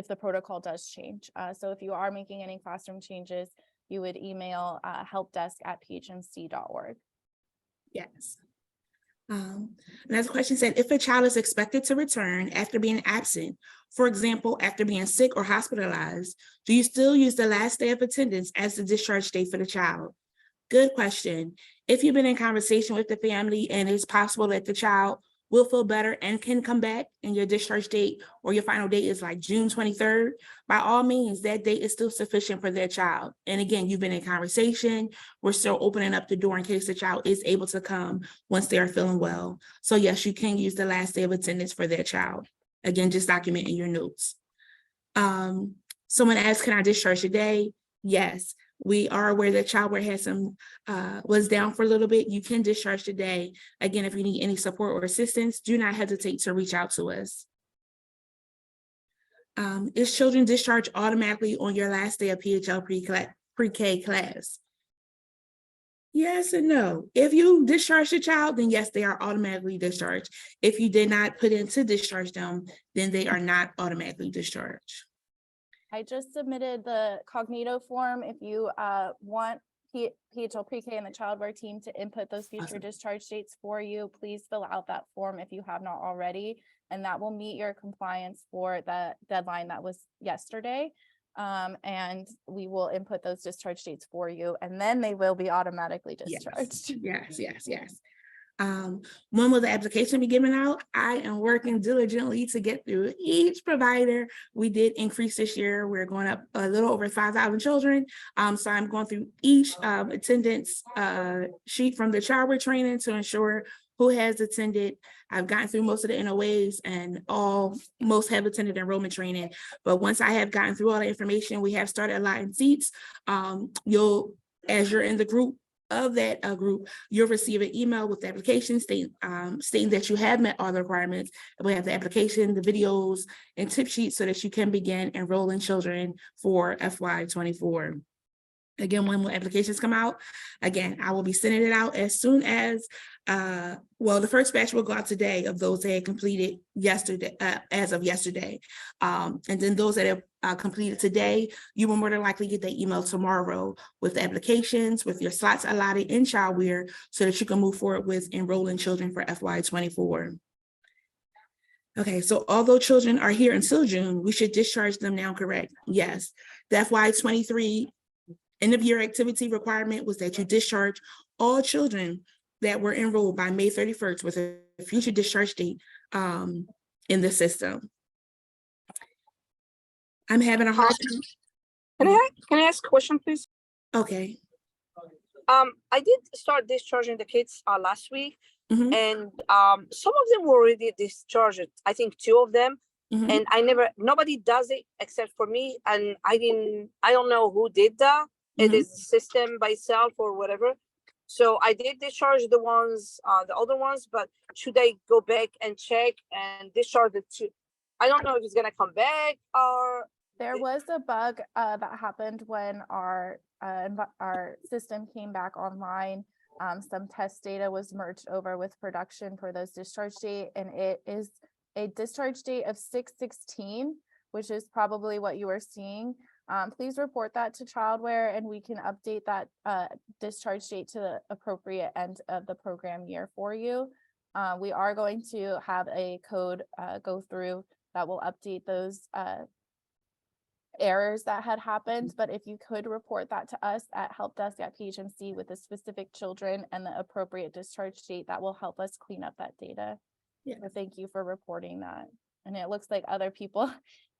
the protocol does change. So if you are making any classroom changes, you would email helpdesk@phmc.org. Yes. Another question said, if a child is expected to return after being absent, for example, after being sick or hospitalized, do you still use the last day of attendance as the discharge date for the child? Good question. If you've been in conversation with the family and it's possible that the child will feel better and can come back and your discharge date or your final date is like June 23rd, by all means, that date is still sufficient for their child. And again, you've been in conversation. We're still opening up the door in case the child is able to come once they are feeling well. So yes, you can use the last day of attendance for their child. Again, just document in your notes. Someone asked, can I discharge today? Yes. We are aware that ChildWare has some was down for a little bit. You can discharge today. Again, if you need any support or assistance, do not hesitate to reach out to us. Is children discharged automatically on your last day of PHL pre-K class? Yes and no. If you discharge your child, then yes, they are automatically discharged. If you did not put in to discharge them, then they are not automatically discharged. I just submitted the Cognito form. If you want PHL pre-K and the ChildWare team to input those future Awesome. discharge dates for you, please fill out that form if you have not already, and that will meet your compliance for the deadline that was yesterday. And we will input those discharge dates for you, and then they will be automatically discharged. Yes. When will the application be given out? I am working diligently to get through each provider. We did increase this year. We're going up a little over 5,000 children. So I'm going through each attendance sheet from the ChildWare training to ensure who has attended. I've gotten through most of the NOAs and most have attended enrollment training. But once I have gotten through all the information, we have started allotting seats. As you're in the group of that group, you'll receive an email with the application stating that you have met all the requirements. We have the application, the videos, and tip sheets so that you can begin enrolling children for FY24. Again, when will applications come out? Again, I will be sending it out as soon as, the first batch will go out today of those that had completed yesterday, as of yesterday. And then those that have completed today, you will more than likely get the email tomorrow with the applications, with your slots allotted in ChildWare so that you can move forward with enrolling children for FY24. Okay, so although children are here until June, we should discharge them now, correct? Yes, the FY23 end of year activity requirement was that you discharge all children that were enrolled by May 31st with a future discharge date in the system. I'm having a hard time. Can I ask a question, please? Okay. I did start discharging the kids last week, Mhm. and some of them were already discharged. I think 2 of them, Mhm. and nobody does it except for me, and I don't know who did that. It is the system by itself or whatever. So I did discharge the other ones, but should I go back and check and discharge the 2? I don't know if it's gonna come back or. There was a bug that happened when our system came back online. Some test data was merged over with production for those discharge date, and it is a discharge date of 6/16, which is probably what you are seeing. Please report that to ChildWare, and we can update that discharge date to the appropriate end of the program year for you. We are going to have a code go through that will update those errors that had happened, but if you could report that to us at helpdesk@phmc with the specific children and the appropriate discharge date, that will help us clean up that data. Yeah. So thank you for reporting that. And it looks like other people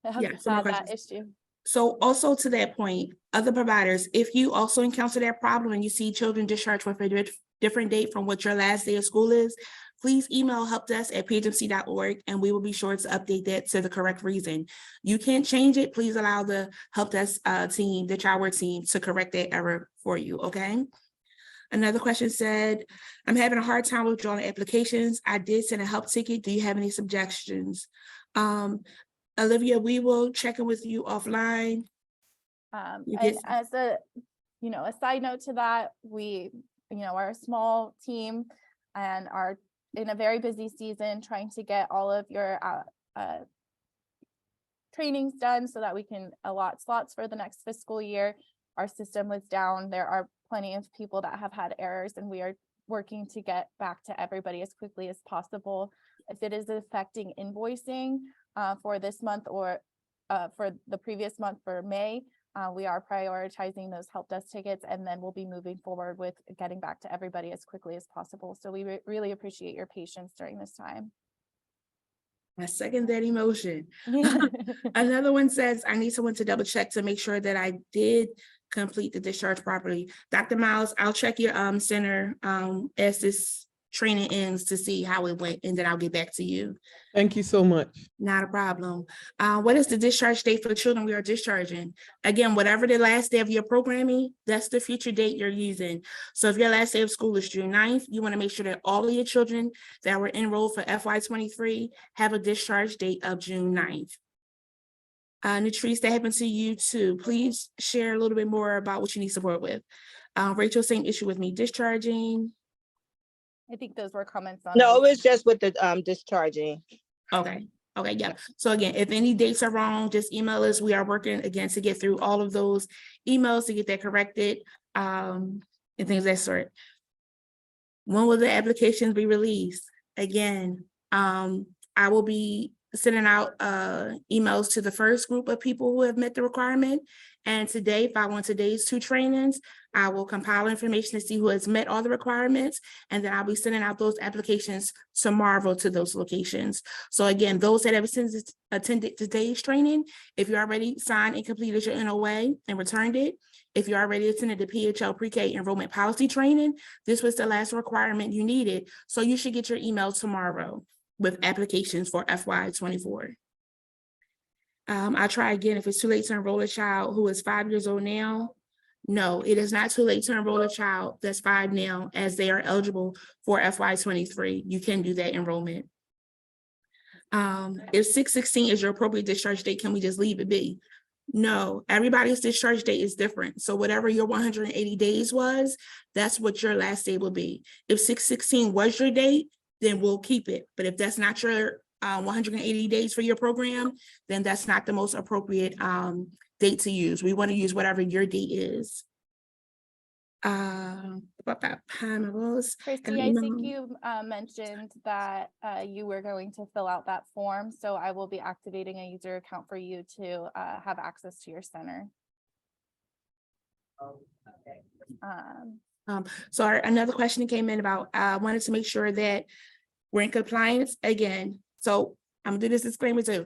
have Yeah, some more had that questions. issue. So also to that point, other providers, if you also encounter that problem and you see children discharged with a different date from what your last day of school is, please email helpdesk@phmc.org and we will be sure to update that to the correct reason. You can't change it. Please allow the help desk team, the ChildWare team, to correct that error for you, okay? Another question said, I'm having a hard time withdrawing applications. I did send a help ticket. Do you have any suggestions? Olivia, we will check in with you offline. You And get- as a, a side note to that, we, are a small team and are in a very busy season trying to get all of your trainings done so that we can allot slots for the next fiscal year. Our system was down. There are plenty of people that have had errors and we are working to get back to everybody as quickly as possible. If it is affecting invoicing for this month or for the previous month for May, we are prioritizing those help desk tickets and then we'll be moving forward with getting back to everybody as quickly as possible. So we really appreciate your patience during this time. I second that emotion. Another one says, I need someone to double check to make sure that I did complete the discharge properly. Dr. Miles, I'll check your center as this training ends to see how it went, and then I'll get back to you. Thank you so much. Not a problem. What is the discharge date for the children we are discharging? Again, whatever the last day of your programming, that's the future date you're using. So if your last day of school is June 9th, you want to make sure that all of your children that were enrolled for FY23 have a discharge date of June 9th. Nutrice, that happened to you too. Please share a little bit more about what you need support with. Rachel, same issue with me discharging. I think those were comments on. No, it was just with the discharging. Okay, yeah. So again, if any dates are wrong, just email us. We are working again to get through all of those emails to get that corrected and things of that sort. When will the applications be released? Again, I will be sending out emails to the first group of people who have met the requirement. And today, following today's 2 trainings, I will compile information to see who has met all the requirements. And then I'll be sending out those applications tomorrow to those locations. So again, those that have attended today's training, if you already signed and completed your NOA and returned it, if you already attended the PHL Pre-K enrollment policy training, this was the last requirement you needed. So you should get your email tomorrow with applications for FY24. I'll try again. If it's too late to enroll a child who is 5 years old now, no, it is not too late to enroll a child that's 5 now as they are eligible for FY23. You can do that enrollment. If 6/16 is your appropriate discharge date, can we just leave it be? No, everybody's discharge date is different. So whatever your 180 days was, that's what your last day will be. If 6/16 was your date, then we'll keep it. But if that's not your 180 days for your program, then that's not the most appropriate date to use. We want to use whatever your date is. Christy, I think you mentioned that you were going to fill out that form, so I will be activating a user account for you to have access to your center. So another question that came in about, I wanted to make sure that we're in compliance again. So I'm gonna do this disclaimer too.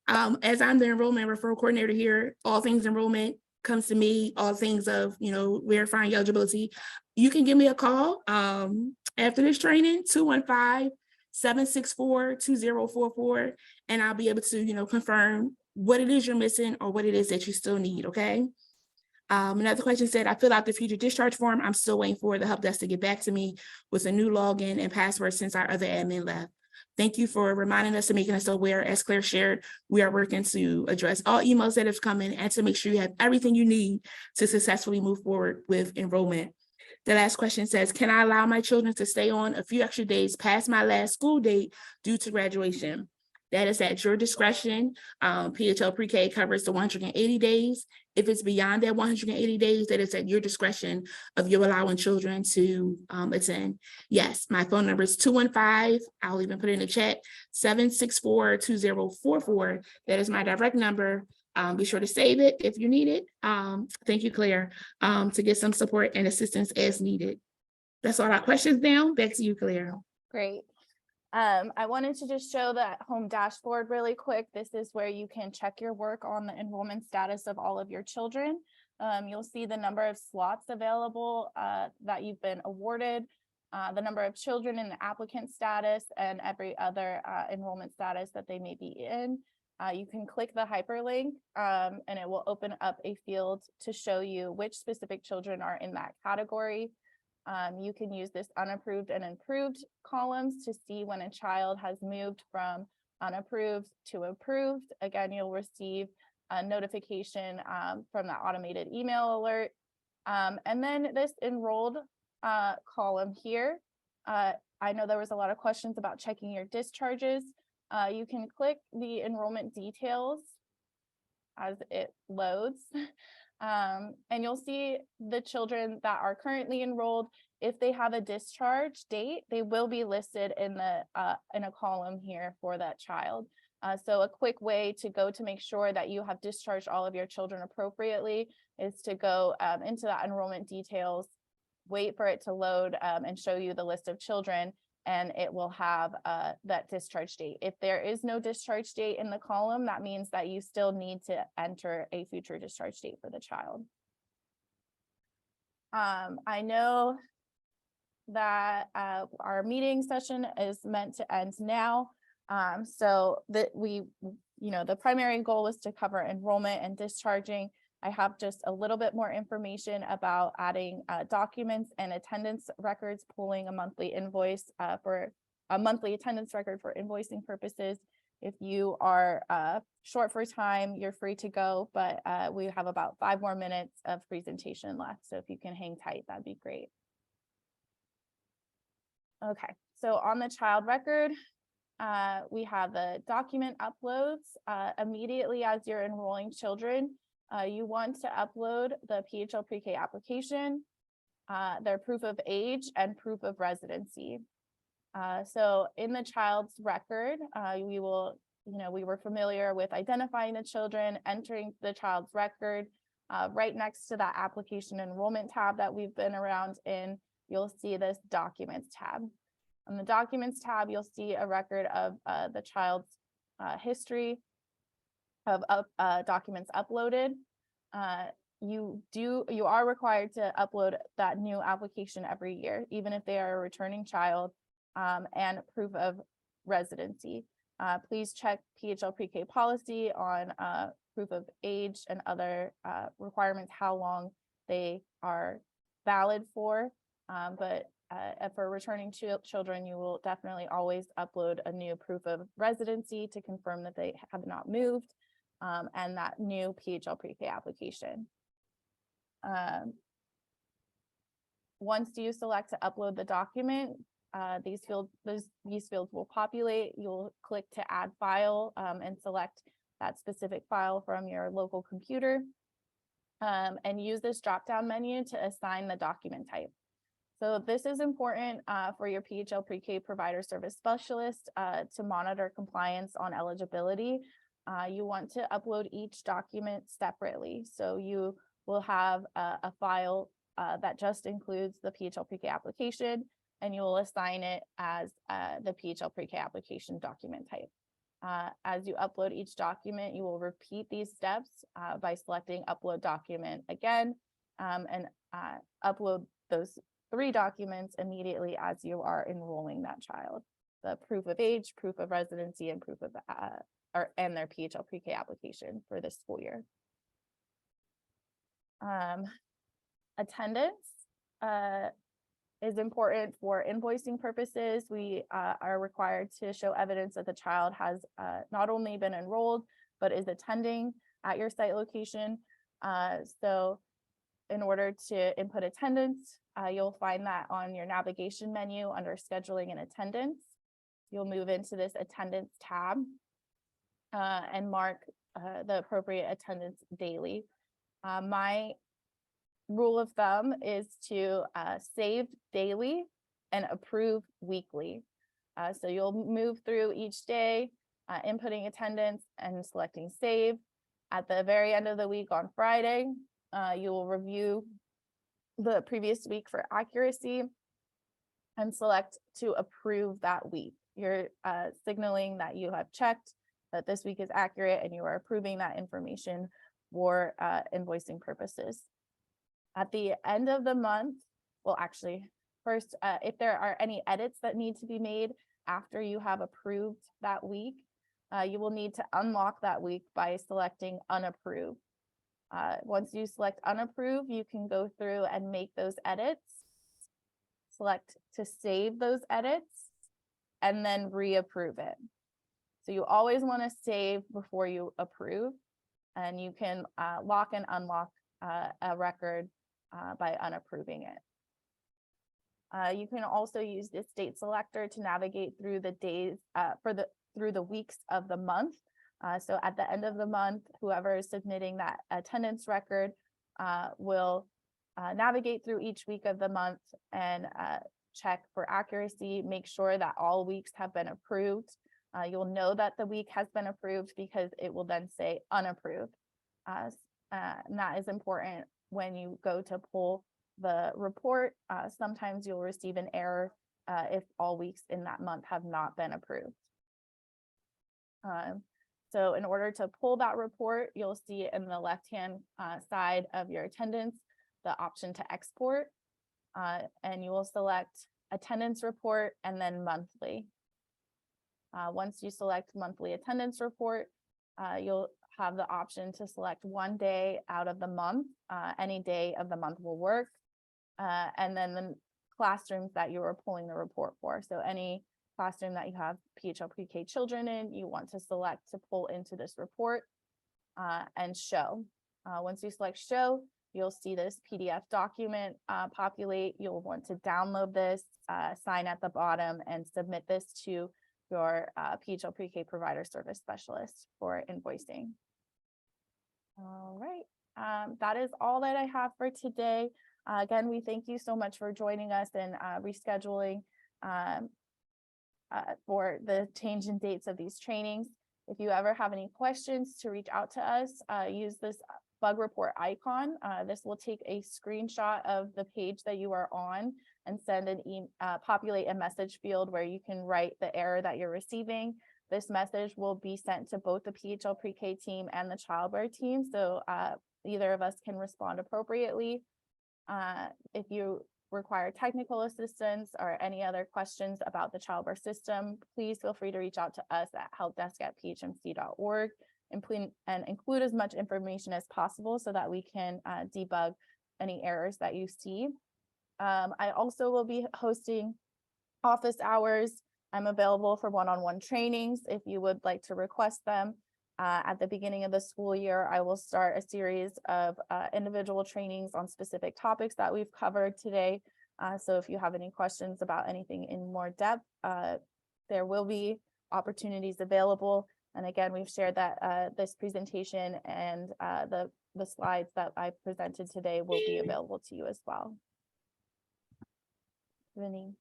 As I'm the enrollment referral coordinator here, all things enrollment comes to me, all things of, verifying eligibility. You can give me a call after this training, 215-764-2044, and I'll be able to, confirm what it is you're missing or what it is that you still need, okay? Another question said, I filled out the future discharge form. I'm still waiting for the help desk to get back to me with a new login and password since our other admin left. Thank you for reminding us and making us aware. As Claire shared, we are working to address all emails that have come in and to make sure you have everything you need to successfully move forward with enrollment. The last question says, can I allow my children to stay on a few extra days past my last school date due to graduation? That is at your discretion. PHL Pre-K covers the 180 days. If it's beyond that 180 days, that is at your discretion of you allowing children to attend. Yes, my phone number is 215, I'll even put it in the chat, 764-2044. That is my direct number. Be sure to save it if you need it. Thank you, Claire, to get some support and assistance as needed. That's all our questions now. Back to you, Claire. Great. I wanted to just show that home dashboard really quick. This is where you can check your work on the enrollment status of all of your children. You'll see the number of slots available that you've been awarded, the number of children in the applicant status, and every other enrollment status that they may be in. You can click the hyperlink and it will open up a field to show you which specific children are in that category. You can use this unapproved and approved columns to see when a child has moved from unapproved to approved. Again, you'll receive a notification from the automated email alert. And then this enrolled column here. I know there was a lot of questions about checking your discharges. You can click the enrollment details as it loads. And you'll see the children that are currently enrolled. If they have a discharge date, they will be listed in a column here for that child. So a quick way to go to make sure that you have discharged all of your children appropriately is to go into that enrollment details, wait for it to load and show you the list of children, and it will have that discharge date. If there is no discharge date in the column, that means that you still need to enter a future discharge date for the child. I know that our meeting session is meant to end now. So that the primary goal was to cover enrollment and discharging. I have just a little bit more information about adding documents and attendance records, pulling a monthly invoice for a monthly attendance record for invoicing purposes. If you are short for time, you're free to go, but we have about 5 more minutes of presentation left. So if you can hang tight, that'd be great. Okay, so on the child record, we have the document uploads. Immediately as you're enrolling children, you want to upload the PHL pre-K application, their proof of age, and proof of residency. So in the child's record, we were familiar with identifying the children, entering the child's record. Right next to that application enrollment tab that we've been around in, you'll see this documents tab. On the documents tab, you'll see a record of the child's history of documents uploaded. You are required to upload that new application every year, even if they are a returning child, and proof of residency. Please check PHL pre-K policy on proof of age and other requirements, how long they are valid for. But for returning children, you will definitely always upload a new proof of residency to confirm that they have not moved, and that new PHL pre-K application. Once you select to upload the document, these fields will populate. You'll click to add file and select that specific file from your local computer, and use this drop-down menu to assign the document type. So this is important for your PHL pre-K provider service specialist to monitor compliance on eligibility. You want to upload each document separately. So you will have a file that just includes the PHL pre-K application, and you will assign it as the PHL pre-K application document type. As you upload each document, you will repeat these steps by selecting upload document again, and upload those 3 documents immediately as you are enrolling that child: the proof of age, proof of residency, and proof of and their PHL pre-K application for this school year. Attendance is important for invoicing purposes. We are required to show evidence that the child has not only been enrolled, but is attending at your site location. So in order to input attendance, you'll find that on your navigation menu under scheduling and attendance. You'll move into this attendance tab and mark the appropriate attendance daily. My rule of thumb is to save daily and approve weekly. So you'll move through each day, inputting attendance and selecting save. At the very end of the week on Friday, you will review the previous week for accuracy and select to approve that week. You're signaling that you have checked that this week is accurate and you are approving that information for invoicing purposes. At the end of the month, well, actually, first, if there are any edits that need to be made after you have approved that week, you will need to unlock that week by selecting unapproved. Once you select unapproved, you can go through and make those edits. Select to save those edits and then reapprove it. So you always want to save before you approve, and you can lock and unlock a record by unapproving it. You can also use this date selector to navigate through the days through the weeks of the month. So at the end of the month, whoever is submitting that attendance record will navigate through each week of the month and check for accuracy, make sure that all weeks have been approved. You'll know that the week has been approved because it will then say unapproved. And that is important when you go to pull the report. Sometimes you'll receive an error if all weeks in that month have not been approved. So in order to pull that report, you'll see in the left-hand side of your attendance, the option to export, and you will select attendance report and then monthly. Once you select monthly attendance report, you'll have the option to select one day out of the month. Any day of the month will work. And then the classrooms that you are pulling the report for. So any classroom that you have PHL pre-K children in, you want to select to pull into this report and show. Once you select show, you'll see this PDF document populate. You'll want to download this, sign at the bottom, and submit this to your PHL pre-K provider service specialist for invoicing. All right, that is all that I have for today. Again, we thank you so much for joining us and rescheduling for the change in dates of these trainings. If you ever have any questions, to reach out to us, use this bug report icon. This will take a screenshot of the page that you are on and send populate a message field where you can write the error that you're receiving. This message will be sent to both the PHL pre-K team and the ChildWare team, so either of us can respond appropriately. If you require technical assistance or any other questions about the ChildWare system, please feel free to reach out to us at helpdesk@phmc.org and include as much information as possible so that we can debug any errors that you see. I also will be hosting office hours. I'm available for one-on-one trainings if you would like to request them. At the beginning of the school year, I will start a series of individual trainings on specific topics that we've covered today. So if you have any questions about anything in more depth, there will be opportunities available. And again, we've shared that this presentation and the slides that I presented today will be available to you as well. Any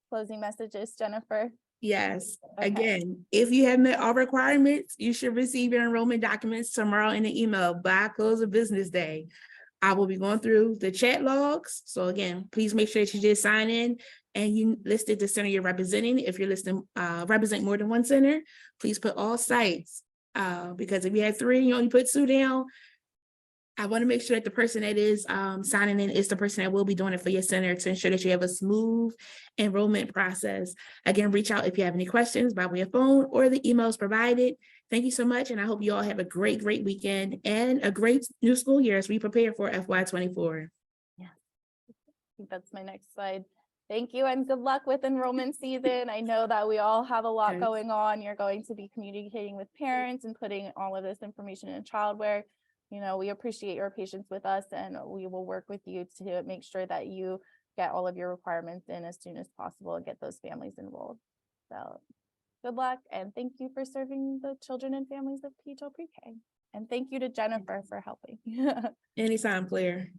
closing messages, Jennifer? Yes, Okay. again, if you have met all requirements, you should receive your enrollment documents tomorrow in the email by close of business day. I will be going through the chat logs. So again, please make sure that you just sign in and you listed the center you're representing. If you're listing represent more than one center, please put all sites. Because if you have 3, you only put 2 down. I want to make sure that the person that is signing in is the person that will be doing it for your center to ensure that you have a smooth enrollment process. Again, reach out if you have any questions by way of phone or the emails provided. Thank you so much, and I hope you all have a great weekend and a great new school year as we prepare for FY24. Yeah, I think that's my next slide. Thank you, and good luck with enrollment season. I know that we all have a lot Yes. going on. You're going to be communicating with parents and putting all of this information in ChildWare. You know, we appreciate your patience with us, and we will work with you to make sure that you get all of your requirements in as soon as possible and get those families enrolled. So good luck, and thank you for serving the children and families of PHL Pre-K. And thank you to Jennifer for helping. Anytime, Claire.